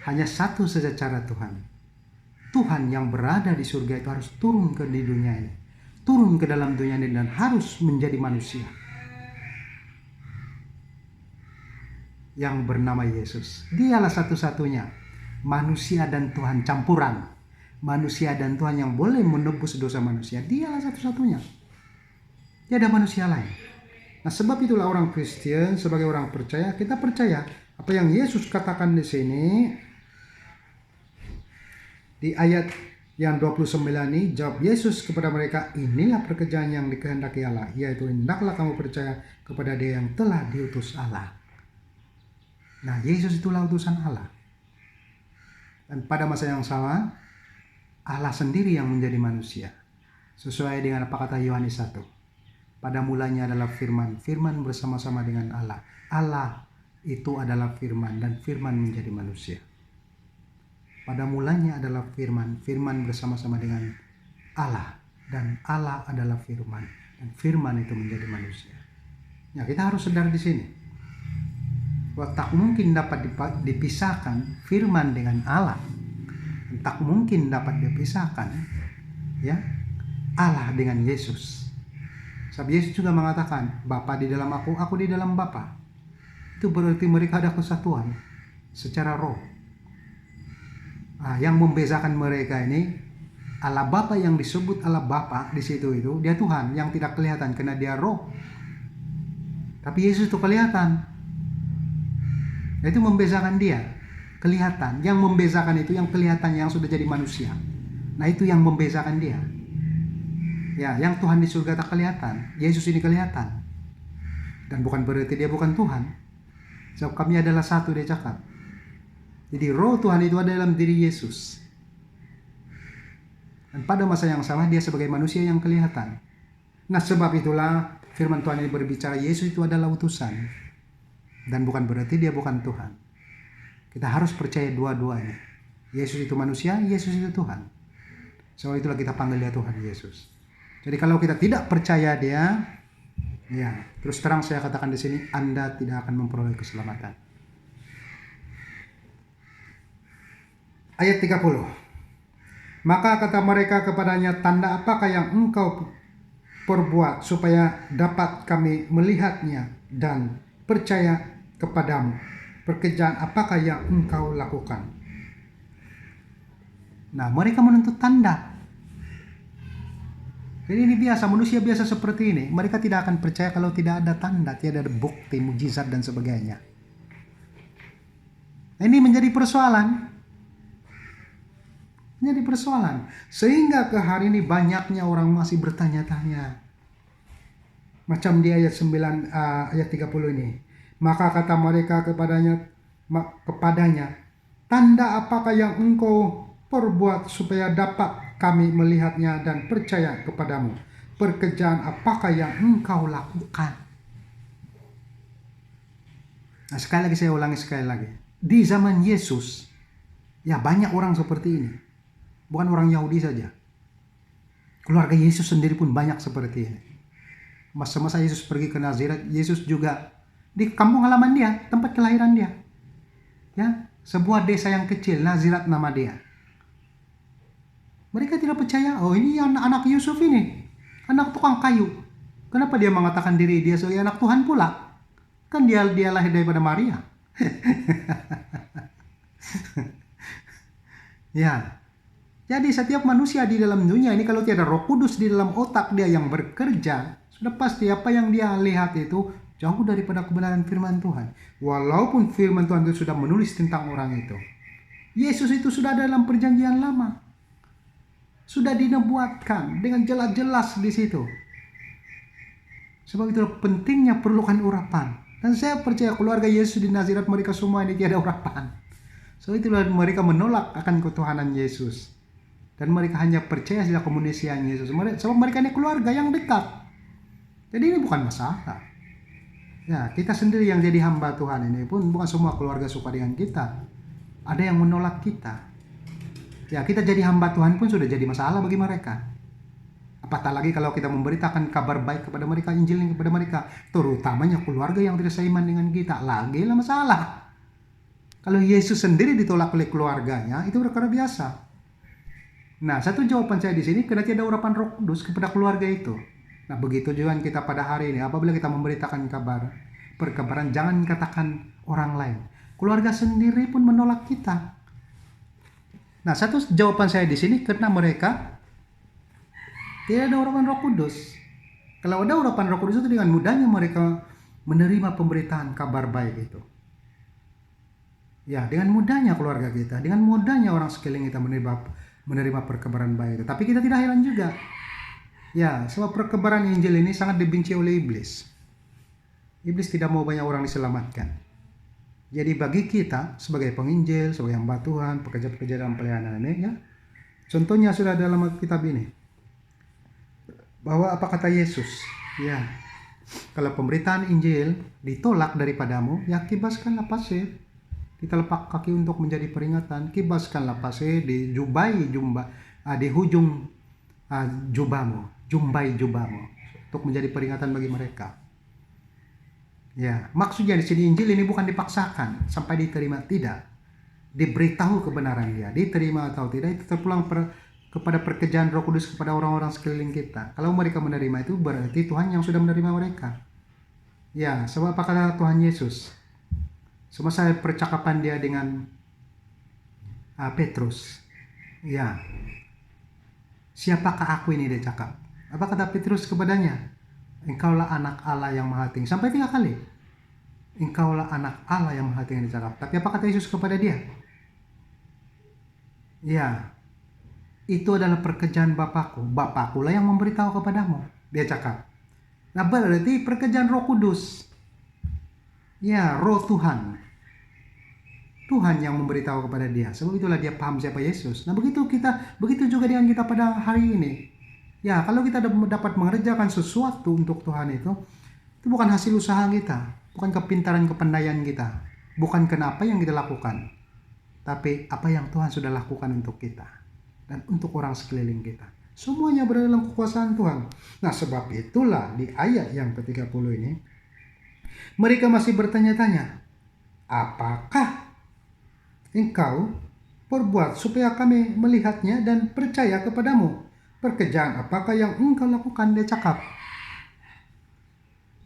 Hanya satu saja cara Tuhan. Tuhan yang berada di surga itu harus turun ke di dunia ini. Turun ke dalam dunia ini dan harus menjadi manusia. Yang bernama Yesus. Dialah satu-satunya manusia dan Tuhan campuran. Manusia dan Tuhan yang boleh menebus dosa manusia. Dialah satu-satunya. Tidak ada manusia lain. Nah, sebab itulah orang Kristen sebagai orang percaya, kita percaya apa yang Yesus katakan di sini. Di ayat yang 29 ini, jawab Yesus kepada mereka, inilah pekerjaan yang dikehendaki Allah, yaitu hendaklah kamu percaya kepada Dia yang telah diutus Allah. Nah, Yesus itulah utusan Allah. Dan pada masa yang sama, Allah sendiri yang menjadi manusia. Sesuai dengan apa kata Yohanes 1. Pada mulanya adalah firman, firman bersama-sama dengan Allah. Allah itu adalah firman dan firman menjadi manusia. Pada mulanya adalah firman, firman bersama-sama dengan Allah, dan Allah adalah firman, dan firman itu menjadi manusia. Ya, kita harus sadar di sini bahwa tak mungkin dapat dipisahkan firman dengan Allah. Tak mungkin dapat dipisahkan ya Allah dengan Yesus. Sebab Yesus juga mengatakan, Bapa di dalam aku di dalam Bapa. Itu berarti mereka ada kesatuan secara roh. Yang membezakan mereka ini Allah Bapa, yang disebut Allah Bapa di situ itu Dia Tuhan yang tidak kelihatan karena Dia roh. Tapi Yesus itu kelihatan. Itu membezakan Dia, kelihatan. Yang membezakan itu yang kelihatan, yang sudah jadi manusia. Nah, itu yang membezakan Dia. Ya, yang Tuhan di surga tak kelihatan, Yesus ini kelihatan. Dan bukan berarti Dia bukan Tuhan. Sebab kami adalah satu, Dia cakap. Jadi roh Tuhan itu ada dalam diri Yesus. Dan pada masa yang sama Dia sebagai manusia yang kelihatan. Nah, sebab itulah firman Tuhan ini berbicara Yesus itu adalah utusan. Dan bukan berarti Dia bukan Tuhan. Kita harus percaya dua-duanya. Yesus itu manusia, Yesus itu Tuhan. Sebab itulah kita panggil Dia Tuhan Yesus. Jadi kalau kita tidak percaya Dia, ya, terus terang saya katakan di sini, Anda tidak akan memperoleh keselamatan. Ayat 30. Maka kata mereka kepadanya, tanda apakah yang engkau perbuat supaya dapat kami melihatnya dan percaya kepadamu? Pekerjaan apakah yang engkau lakukan? Nah, mereka menuntut tanda. Jadi ini biasa, manusia biasa seperti ini. Mereka tidak akan percaya kalau tidak ada tanda, tidak ada bukti, mujizat dan sebagainya. Ini menjadi persoalan. Jadi persoalan. Sehingga ke hari ini banyaknya orang masih bertanya-tanya. Macam di ayat 9 ayat 30 ini. Maka kata mereka kepadanya, tanda apakah yang engkau perbuat supaya dapat kami melihatnya dan percaya kepadamu? Pekerjaan apakah yang engkau lakukan? Nah, sekali lagi saya ulangi sekali lagi. Di zaman Yesus, ya banyak orang seperti ini. Bukan orang Yahudi saja. Keluarga Yesus sendiri pun banyak seperti ini. Masa-masa Yesus pergi ke Nazaret, Yesus juga di kampung halaman Dia, tempat kelahiran Dia. Ya, sebuah desa yang kecil, Nazaret nama dia. Mereka tidak percaya, oh ini anak Yusuf ini, anak tukang kayu. Kenapa dia mengatakan diri dia sebagai anak Tuhan pula? Kan dia lahir daripada Maria. Ya. Jadi setiap manusia di dalam dunia ini kalau tiada Roh Kudus di dalam otak dia yang bekerja, sudah pasti apa yang dia lihat itu jauh daripada kebenaran firman Tuhan. Walaupun firman Tuhan itu sudah menulis tentang orang itu. Yesus itu sudah ada dalam perjanjian lama. Sudah dinubuatkan dengan jelas-jelas di situ. Sebab itu pentingnya perlukan urapan. Dan saya percaya keluarga Yesus di Nazaret mereka semua ini tiada urapan. So itulah mereka menolak akan ketuhanan Yesus. Dan mereka hanya percaya pada kemunisian Yesus. Sebab mereka ini keluarga yang dekat. Jadi ini bukan masalah. Ya, kita sendiri yang jadi hamba Tuhan ini pun bukan semua keluarga suka dengan kita. Ada yang menolak kita. Ya, kita jadi hamba Tuhan pun sudah jadi masalah bagi mereka. Apatah lagi kalau kita memberitakan kabar baik kepada mereka, Injil kepada mereka, terutamanya keluarga yang tidak seiman dengan kita, lagi lah masalah. Kalau Yesus sendiri ditolak oleh keluarganya, itu perkara biasa. Nah, satu jawaban saya di sini, karena tidak ada urapan Roh Kudus kepada keluarga itu. Nah, begitu juga kita pada hari ini, apabila kita memberitakan perkabaran, jangan katakan orang lain. Keluarga sendiri pun menolak kita. Nah, satu jawaban saya di sini, karena mereka tidak ada urapan Roh Kudus. Kalau ada urapan Roh Kudus itu dengan mudahnya mereka menerima pemberitaan kabar baik itu. Ya, dengan mudahnya keluarga kita, dengan mudahnya orang sekeliling kita menerima perkabaran baik itu. Tapi kita tidak heran juga. Ya, sebab perkabaran Injil ini sangat dibenci oleh iblis. Iblis tidak mau banyak orang diselamatkan. Jadi bagi kita sebagai penginjil, sebagai hamba Tuhan, pekerja-pekerja dalam pelayanan ini, ya, contohnya sudah dalam kitab ini. Bahwa apa kata Yesus? Ya, kalau pemberitaan Injil ditolak daripadamu, ya kibaskanlah pasir. Kita lepak kaki untuk menjadi peringatan, kibaskanlah pasir di di hujung jumbai jubahmu untuk menjadi peringatan bagi mereka. Ya, maksudnya di sini Injil ini bukan dipaksakan sampai diterima, tidak. Diberitahu kebenaran dia, diterima atau tidak itu terpulang kepada pekerjaan Roh Kudus kepada orang-orang sekeliling kita. Kalau mereka menerima itu berarti Tuhan yang sudah menerima mereka. Ya, sebab apa kata Tuhan Yesus? Semasa percakapan dia dengan Petrus, ya, siapakah aku ini, dia cakap. Apa kata Petrus kepadanya? Engkaulah anak Allah yang maha tinggi. Sampai 3 kali. Engkaulah anak Allah yang maha tinggi, dia cakap. Tapi apa kata Yesus kepada dia? Ya, itu adalah pekerjaan Bapakku. Bapakku lah yang memberitahu kepadamu, dia cakap. Nah, berarti pekerjaan Roh Kudus. Ya, Roh Tuhan. Tuhan yang memberitahu kepada dia. Sebab itulah dia paham siapa Yesus. Nah, begitu juga dengan kita pada hari ini. Ya, kalau kita dapat mengerjakan sesuatu untuk Tuhan itu bukan hasil usaha kita, bukan kepintaran kepandaian kita, bukan kenapa yang kita lakukan, tapi apa yang Tuhan sudah lakukan untuk kita dan untuk orang sekeliling kita. Semuanya berada dalam kekuasaan Tuhan. Nah, sebab itulah di ayat yang ke-30 ini mereka masih bertanya-tanya, apakah engkau perbuat supaya kami melihatnya dan percaya kepadamu? Pekerjaan apakah yang engkau lakukan, dia cakap.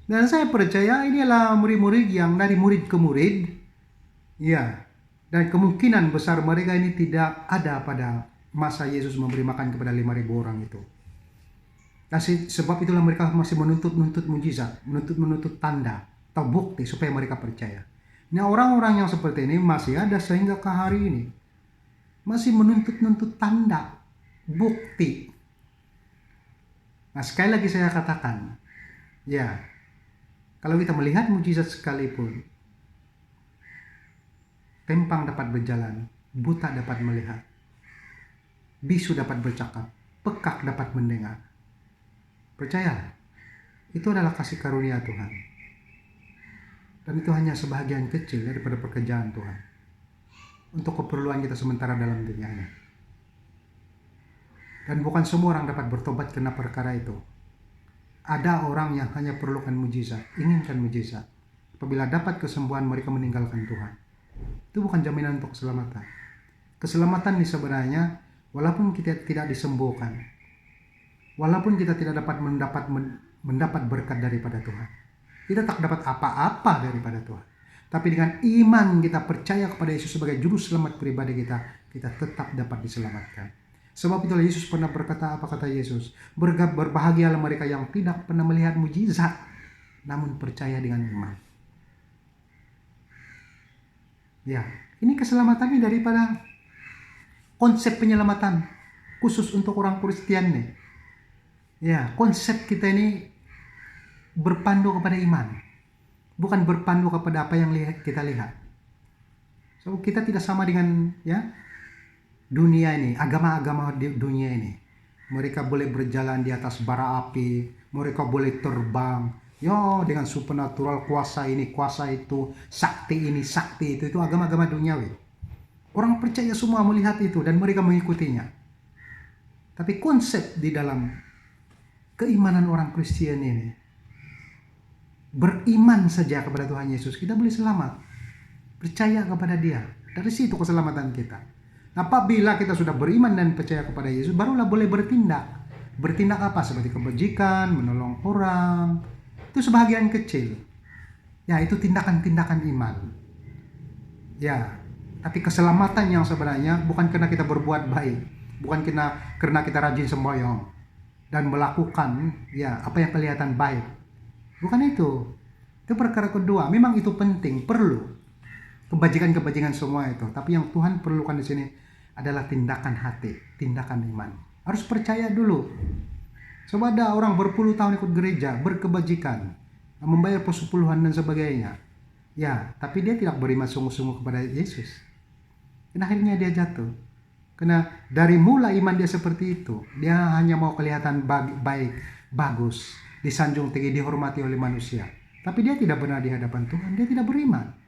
Dan saya percaya ini adalah murid-murid yang dari murid ke murid. Ya, dan kemungkinan besar mereka ini tidak ada pada masa Yesus memberi makan kepada 5.000 orang itu. Sebab itulah mereka masih menuntut mujizat, menuntut tanda atau bukti supaya mereka percaya. Nah, orang-orang yang seperti ini masih ada sehingga ke hari ini. Masih menuntut tanda, bukti. Nah, sekali lagi saya katakan, ya, kalau kita melihat mujizat sekalipun, pempang dapat berjalan, buta dapat melihat, bisu dapat bercakap, pekak dapat mendengar. Percaya, itu adalah kasih karunia Tuhan. Dan itu hanya sebahagian kecil daripada pekerjaan Tuhan untuk keperluan kita sementara dalam dunia ini. Dan bukan semua orang dapat bertobat karena perkara itu. Ada orang yang hanya perlukan mujizat, inginkan mujizat. Apabila dapat kesembuhan, mereka meninggalkan Tuhan. Itu bukan jaminan untuk keselamatan. Keselamatan ini sebenarnya, walaupun kita tidak disembuhkan, walaupun kita tidak dapat mendapat berkat daripada Tuhan, kita tak dapat apa-apa daripada Tuhan. Tapi dengan iman kita percaya kepada Yesus sebagai juru selamat pribadi kita tetap dapat diselamatkan. Sebab itulah Yesus pernah berkata, apa kata Yesus? Berbahagialah mereka yang tidak pernah melihat mujizat, namun percaya dengan iman. Ya, ini keselamatan ini daripada konsep penyelamatan khusus untuk orang Kristen nih. Ya, konsep kita ini berpandu kepada iman, bukan berpandu kepada apa yang kita lihat. So kita tidak sama dengan dunia ini, agama-agama di dunia ini. Mereka boleh berjalan di atas bara api, mereka boleh terbang, dengan supernatural, kuasa ini, kuasa itu, sakti ini, sakti itu agama-agama duniawi. Orang percaya semua melihat itu dan mereka mengikutinya. Tapi konsep di dalam keimanan orang Kristen ini, beriman saja kepada Tuhan Yesus, kita boleh selamat. Percaya kepada Dia, dari situ keselamatan kita. Apabila kita sudah beriman dan percaya kepada Yesus, barulah boleh bertindak. Bertindak apa? Seperti kebajikan, menolong orang. Itu sebagian kecil. Itu tindakan-tindakan iman. Tapi keselamatan yang sebenarnya bukan karena kita berbuat baik, bukan karena kita rajin sembahyang dan melakukan apa yang kelihatan baik. Bukan itu. Itu perkara kedua. Memang itu penting, perlu. Kebajikan-kebajikan semua itu. Tapi yang Tuhan perlukan di sini adalah tindakan hati, tindakan iman. Harus percaya dulu. Sebab ada orang berpuluh tahun ikut gereja, berkebajikan, membayar persepuluhan dan sebagainya. Tapi dia tidak beriman sungguh-sungguh kepada Yesus. Dan akhirnya dia jatuh. Karena dari mula iman dia seperti itu. Dia hanya mau kelihatan baik, bagus, disanjung tinggi, dihormati oleh manusia. Tapi dia tidak benar di hadapan Tuhan, dia tidak beriman.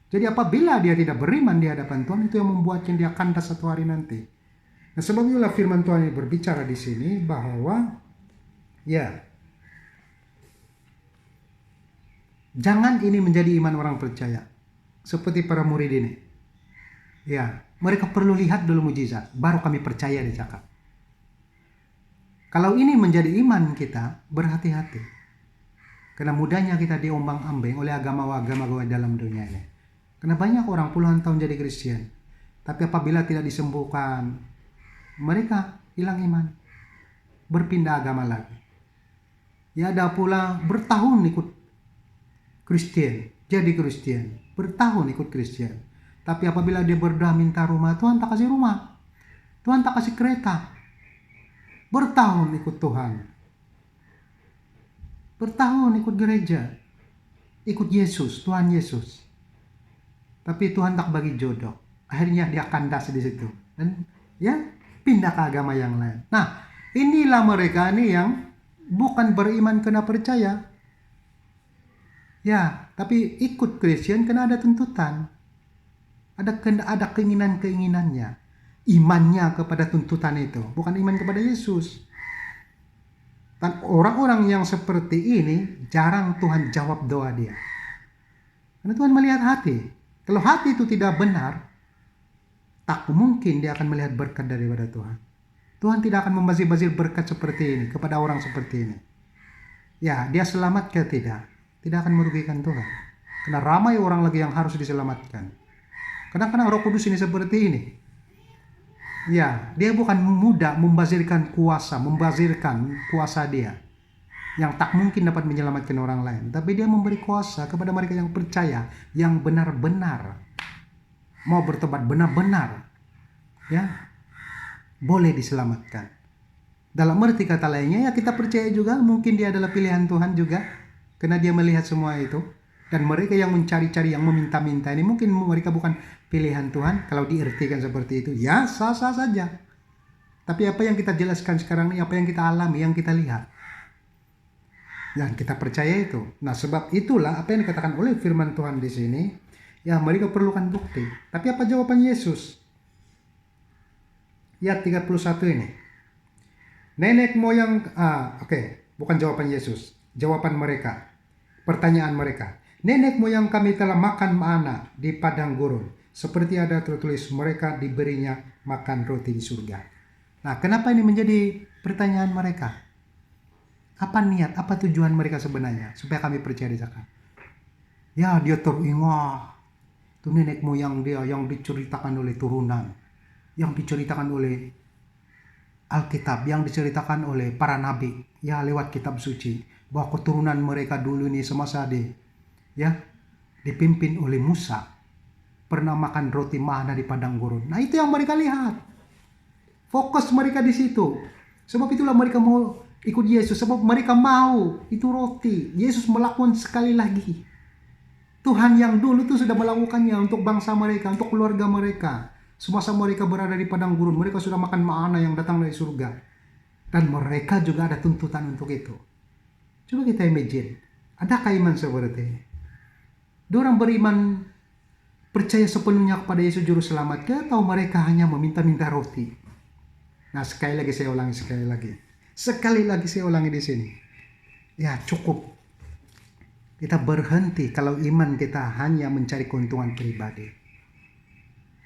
Jadi apabila dia tidak beriman di hadapan Tuhan, itu yang membuatnya dia kandas satu hari nanti. Nah, sebab itulah firman Tuhan ini berbicara di sini bahwa jangan ini menjadi iman orang percaya seperti para murid ini. Mereka perlu lihat dulu mujizat, baru kami percaya, dia cakap. Kalau ini menjadi iman kita, berhati-hati. Karena mudahnya kita diombang-ambing oleh agama-agama dalam dunia ini. Karena banyak orang puluhan tahun jadi Kristen, tapi apabila tidak disembuhkan, mereka hilang iman, berpindah agama lagi. Ada pula bertahun ikut Kristen, jadi Kristen, bertahun ikut Kristen. Tapi apabila dia berdoa minta rumah, Tuhan tak kasih rumah, Tuhan tak kasih kereta. Bertahun ikut Tuhan, bertahun ikut gereja, ikut Yesus, Tuhan Yesus. Tapi Tuhan tak bagi jodoh. Akhirnya dia kandas di situ. Dan pindah ke agama yang lain. Nah, inilah mereka nih yang bukan beriman karena percaya. Tapi ikut Kristen karena ada tuntutan. Ada keinginan-keinginannya. Imannya kepada tuntutan itu. Bukan iman kepada Yesus. Dan orang-orang yang seperti ini jarang Tuhan jawab doa dia. Karena Tuhan melihat hati. Kalau hati itu tidak benar, tak mungkin dia akan melihat berkat daripada Tuhan. Tuhan tidak akan membazir-bazir berkat seperti ini kepada orang seperti ini. Dia selamat ke tidak akan merugikan Tuhan. Karena ramai orang lagi yang harus diselamatkan. Kadang-kadang Roh Kudus ini seperti ini. Dia bukan mudah membazirkan kuasa dia yang tak mungkin dapat menyelamatkan orang lain. Tapi dia memberi kuasa kepada mereka yang percaya, yang benar-benar mau bertobat, benar-benar boleh diselamatkan. Dalam arti kata lainnya, kita percaya juga mungkin dia adalah pilihan Tuhan juga, karena dia melihat semua itu. Dan mereka yang mencari-cari, yang meminta-minta ini, mungkin mereka bukan pilihan Tuhan. Kalau diartikan seperti itu, sah-sah saja. Tapi apa yang kita jelaskan sekarang ini, apa yang kita alami, yang kita lihat, dan kita percaya itu. Nah, sebab itulah apa yang dikatakan oleh firman Tuhan di sini, mereka perlukan bukti. Tapi apa jawaban Yesus? 31 ini. Nenek moyang, bukan jawaban Yesus, jawaban mereka, pertanyaan mereka. Nenek moyang kami telah makan mana di padang gurun, seperti ada tertulis mereka diberinya makan roti di surga. Nah, kenapa ini menjadi pertanyaan mereka? Apa niat, apa tujuan mereka sebenarnya supaya kami percaya di sana? Dia teringat itu nenek moyang dia yang diceritakan oleh turunan, yang diceritakan oleh Alkitab, yang diceritakan oleh para nabi, lewat kitab suci, bahwa keturunan mereka dulu ini semasa dipimpin oleh Musa pernah makan roti mana di padang gurun. Nah, itu yang mereka lihat. Fokus mereka di situ. Sebab itulah mereka mau ikut Yesus sebab mereka mau itu roti. Yesus melakukan sekali lagi. Tuhan yang dulu itu sudah melakukannya untuk bangsa mereka, untuk keluarga mereka. Semasa mereka berada di padang gurun, mereka sudah makan mana yang datang dari surga. Dan mereka juga ada tuntutan untuk itu. Coba kita imagine, adakah iman seperti ini? Dorang beriman percaya sepenuhnya kepada Yesus Juru Selamat, atau mereka hanya meminta-minta roti? Nah, sekali lagi saya ulangi, sekali lagi saya ulangi di sini. Ya, cukup. Kita berhenti kalau iman kita hanya mencari keuntungan pribadi.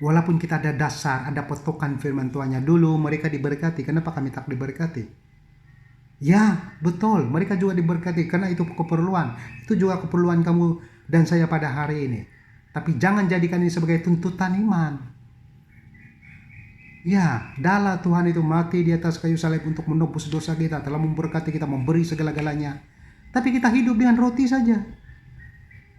Walaupun kita ada dasar, ada potokan firman Tuhannya. Dulu mereka diberkati, kenapa kami tak diberkati? Ya, betul, mereka juga diberkati karena itu keperluan. Itu juga keperluan kamu dan saya pada hari ini. Tapi jangan jadikan ini sebagai tuntutan iman. Ya, dahlah Tuhan itu mati di atas kayu salib untuk menebus dosa kita, telah memberkati kita, memberi segala-galanya. Tapi kita hidup dengan roti saja.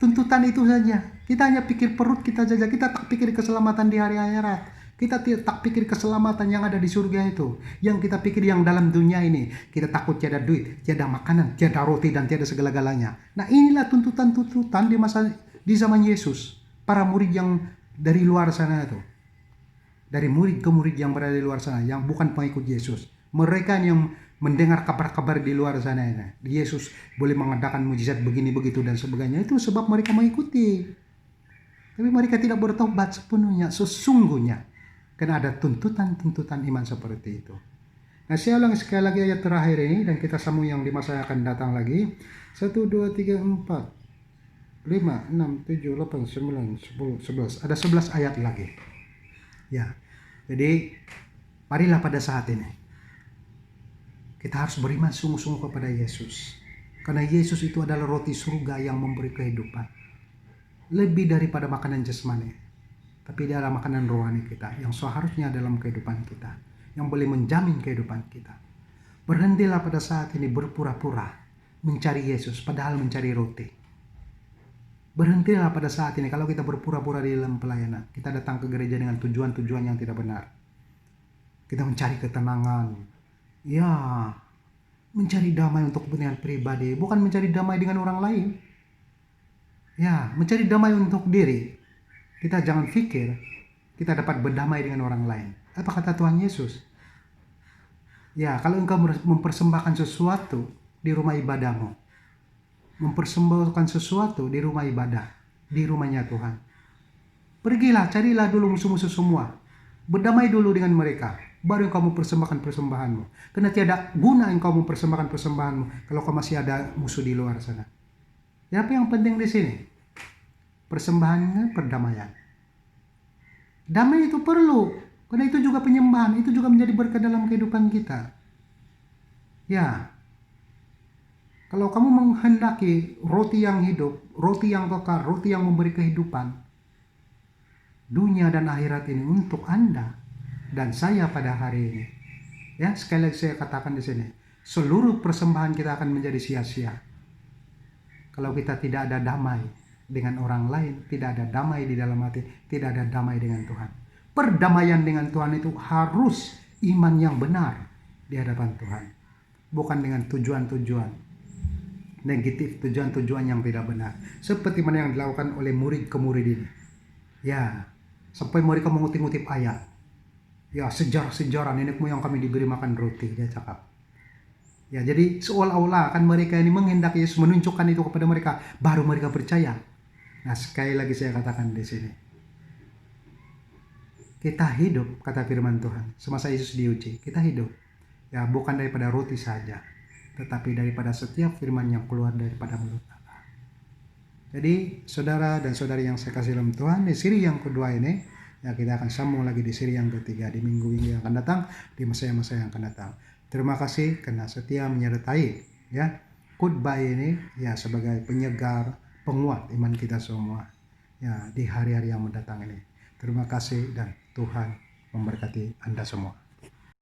Tuntutan itu saja. Kita hanya pikir perut kita saja. Kita tak pikir keselamatan di hari akhirat. Kita tak pikir keselamatan yang ada di surga itu. Yang kita pikir yang dalam dunia ini. Kita takut tiada duit, tiada makanan, tiada roti, dan tiada segala-galanya. Nah, inilah tuntutan-tuntutan di zaman Yesus. Para murid yang dari luar sana itu. Dari murid ke murid yang berada di luar sana. Yang bukan pengikut Yesus. Mereka yang mendengar kabar-kabar di luar sana ini. Yesus boleh mengadakan mujizat begini begitu dan sebagainya. Itu sebab mereka mengikuti. Tapi mereka tidak bertobat sepenuhnya, sesungguhnya. Karena ada tuntutan-tuntutan iman seperti itu. Nah, saya ulang sekali lagi ayat terakhir ini dan kita sambung yang di masa yang akan datang lagi. 1, 2, 3, 4, 5, 6, 7, 8, 9, 10, 11. Ada 11 ayat lagi. Ya. Jadi marilah pada saat ini kita harus beriman sungguh-sungguh kepada Yesus. Karena Yesus itu adalah roti surga yang memberi kehidupan. Lebih daripada makanan jasmani. Tapi dia adalah makanan rohani kita. Yang seharusnya dalam kehidupan kita. Yang boleh menjamin kehidupan kita. Berhentilah pada saat ini berpura-pura mencari Yesus. Padahal mencari roti. Berhentilah pada saat ini kalau kita berpura-pura di dalam pelayanan. Kita datang ke gereja dengan tujuan-tujuan yang tidak benar. Kita mencari ketenangan. Ya, mencari damai untuk kepentingan pribadi, bukan mencari damai dengan orang lain. Ya, mencari damai untuk diri. Kita jangan pikir kita dapat berdamai dengan orang lain. Apa kata Tuhan Yesus? Ya, kalau engkau mempersembahkan sesuatu di rumah ibadahmu, mempersembahkan sesuatu di rumah ibadah, di rumahnya Tuhan, pergilah, carilah dulu musuh-musuh semua. Berdamai dulu dengan mereka. Baru yang kamu persembahkan persembahanmu. Karena tiada guna yang kamu persembahkan persembahanmu kalau kau masih ada musuh di luar sana. Ya, apa yang penting di sini? Persembahannya perdamaian. Damai itu perlu. Karena itu juga penyembahan. Itu juga menjadi berkat dalam kehidupan kita. Ya. Kalau kamu menghendaki roti yang hidup, roti yang kekal, roti yang memberi kehidupan, dunia dan akhirat ini untuk Anda dan saya pada hari ini. Ya, sekali lagi saya katakan di sini, seluruh persembahan kita akan menjadi sia-sia. Kalau kita tidak ada damai dengan orang lain, tidak ada damai di dalam hati, tidak ada damai dengan Tuhan. Perdamaian dengan Tuhan itu harus iman yang benar di hadapan Tuhan. Bukan dengan tujuan-tujuan negatif, tujuan-tujuan yang tidak benar. Seperti mana yang dilakukan oleh murid ke murid ini. Ya, sampai mereka mengutip-ngutip ayat. Ya, sejarah-sejarah nenek moyang kami diberi makan roti, dia cakap. Ya, jadi seolah-olah kan mereka ini menghendaki Yesus menunjukkan itu kepada mereka, baru mereka percaya. Nah, sekali lagi saya katakan di sini. Kita hidup, kata firman Tuhan, semasa Yesus diuji, kita hidup. Ya, bukan daripada roti saja, tetapi daripada setiap firman yang keluar daripada mulut Allah. Jadi, saudara dan saudari yang saya kasih dalam Tuhan, di siri yang kedua ini, ya, kita akan sambung lagi di seri yang ketiga di minggu-minggu yang akan datang, di masa-masa yang akan datang. Terima kasih karena setia menyertai ya khotbah ini ya sebagai penyegar, penguat iman kita semua ya di hari-hari yang mendatang ini. Terima kasih dan Tuhan memberkati Anda semua.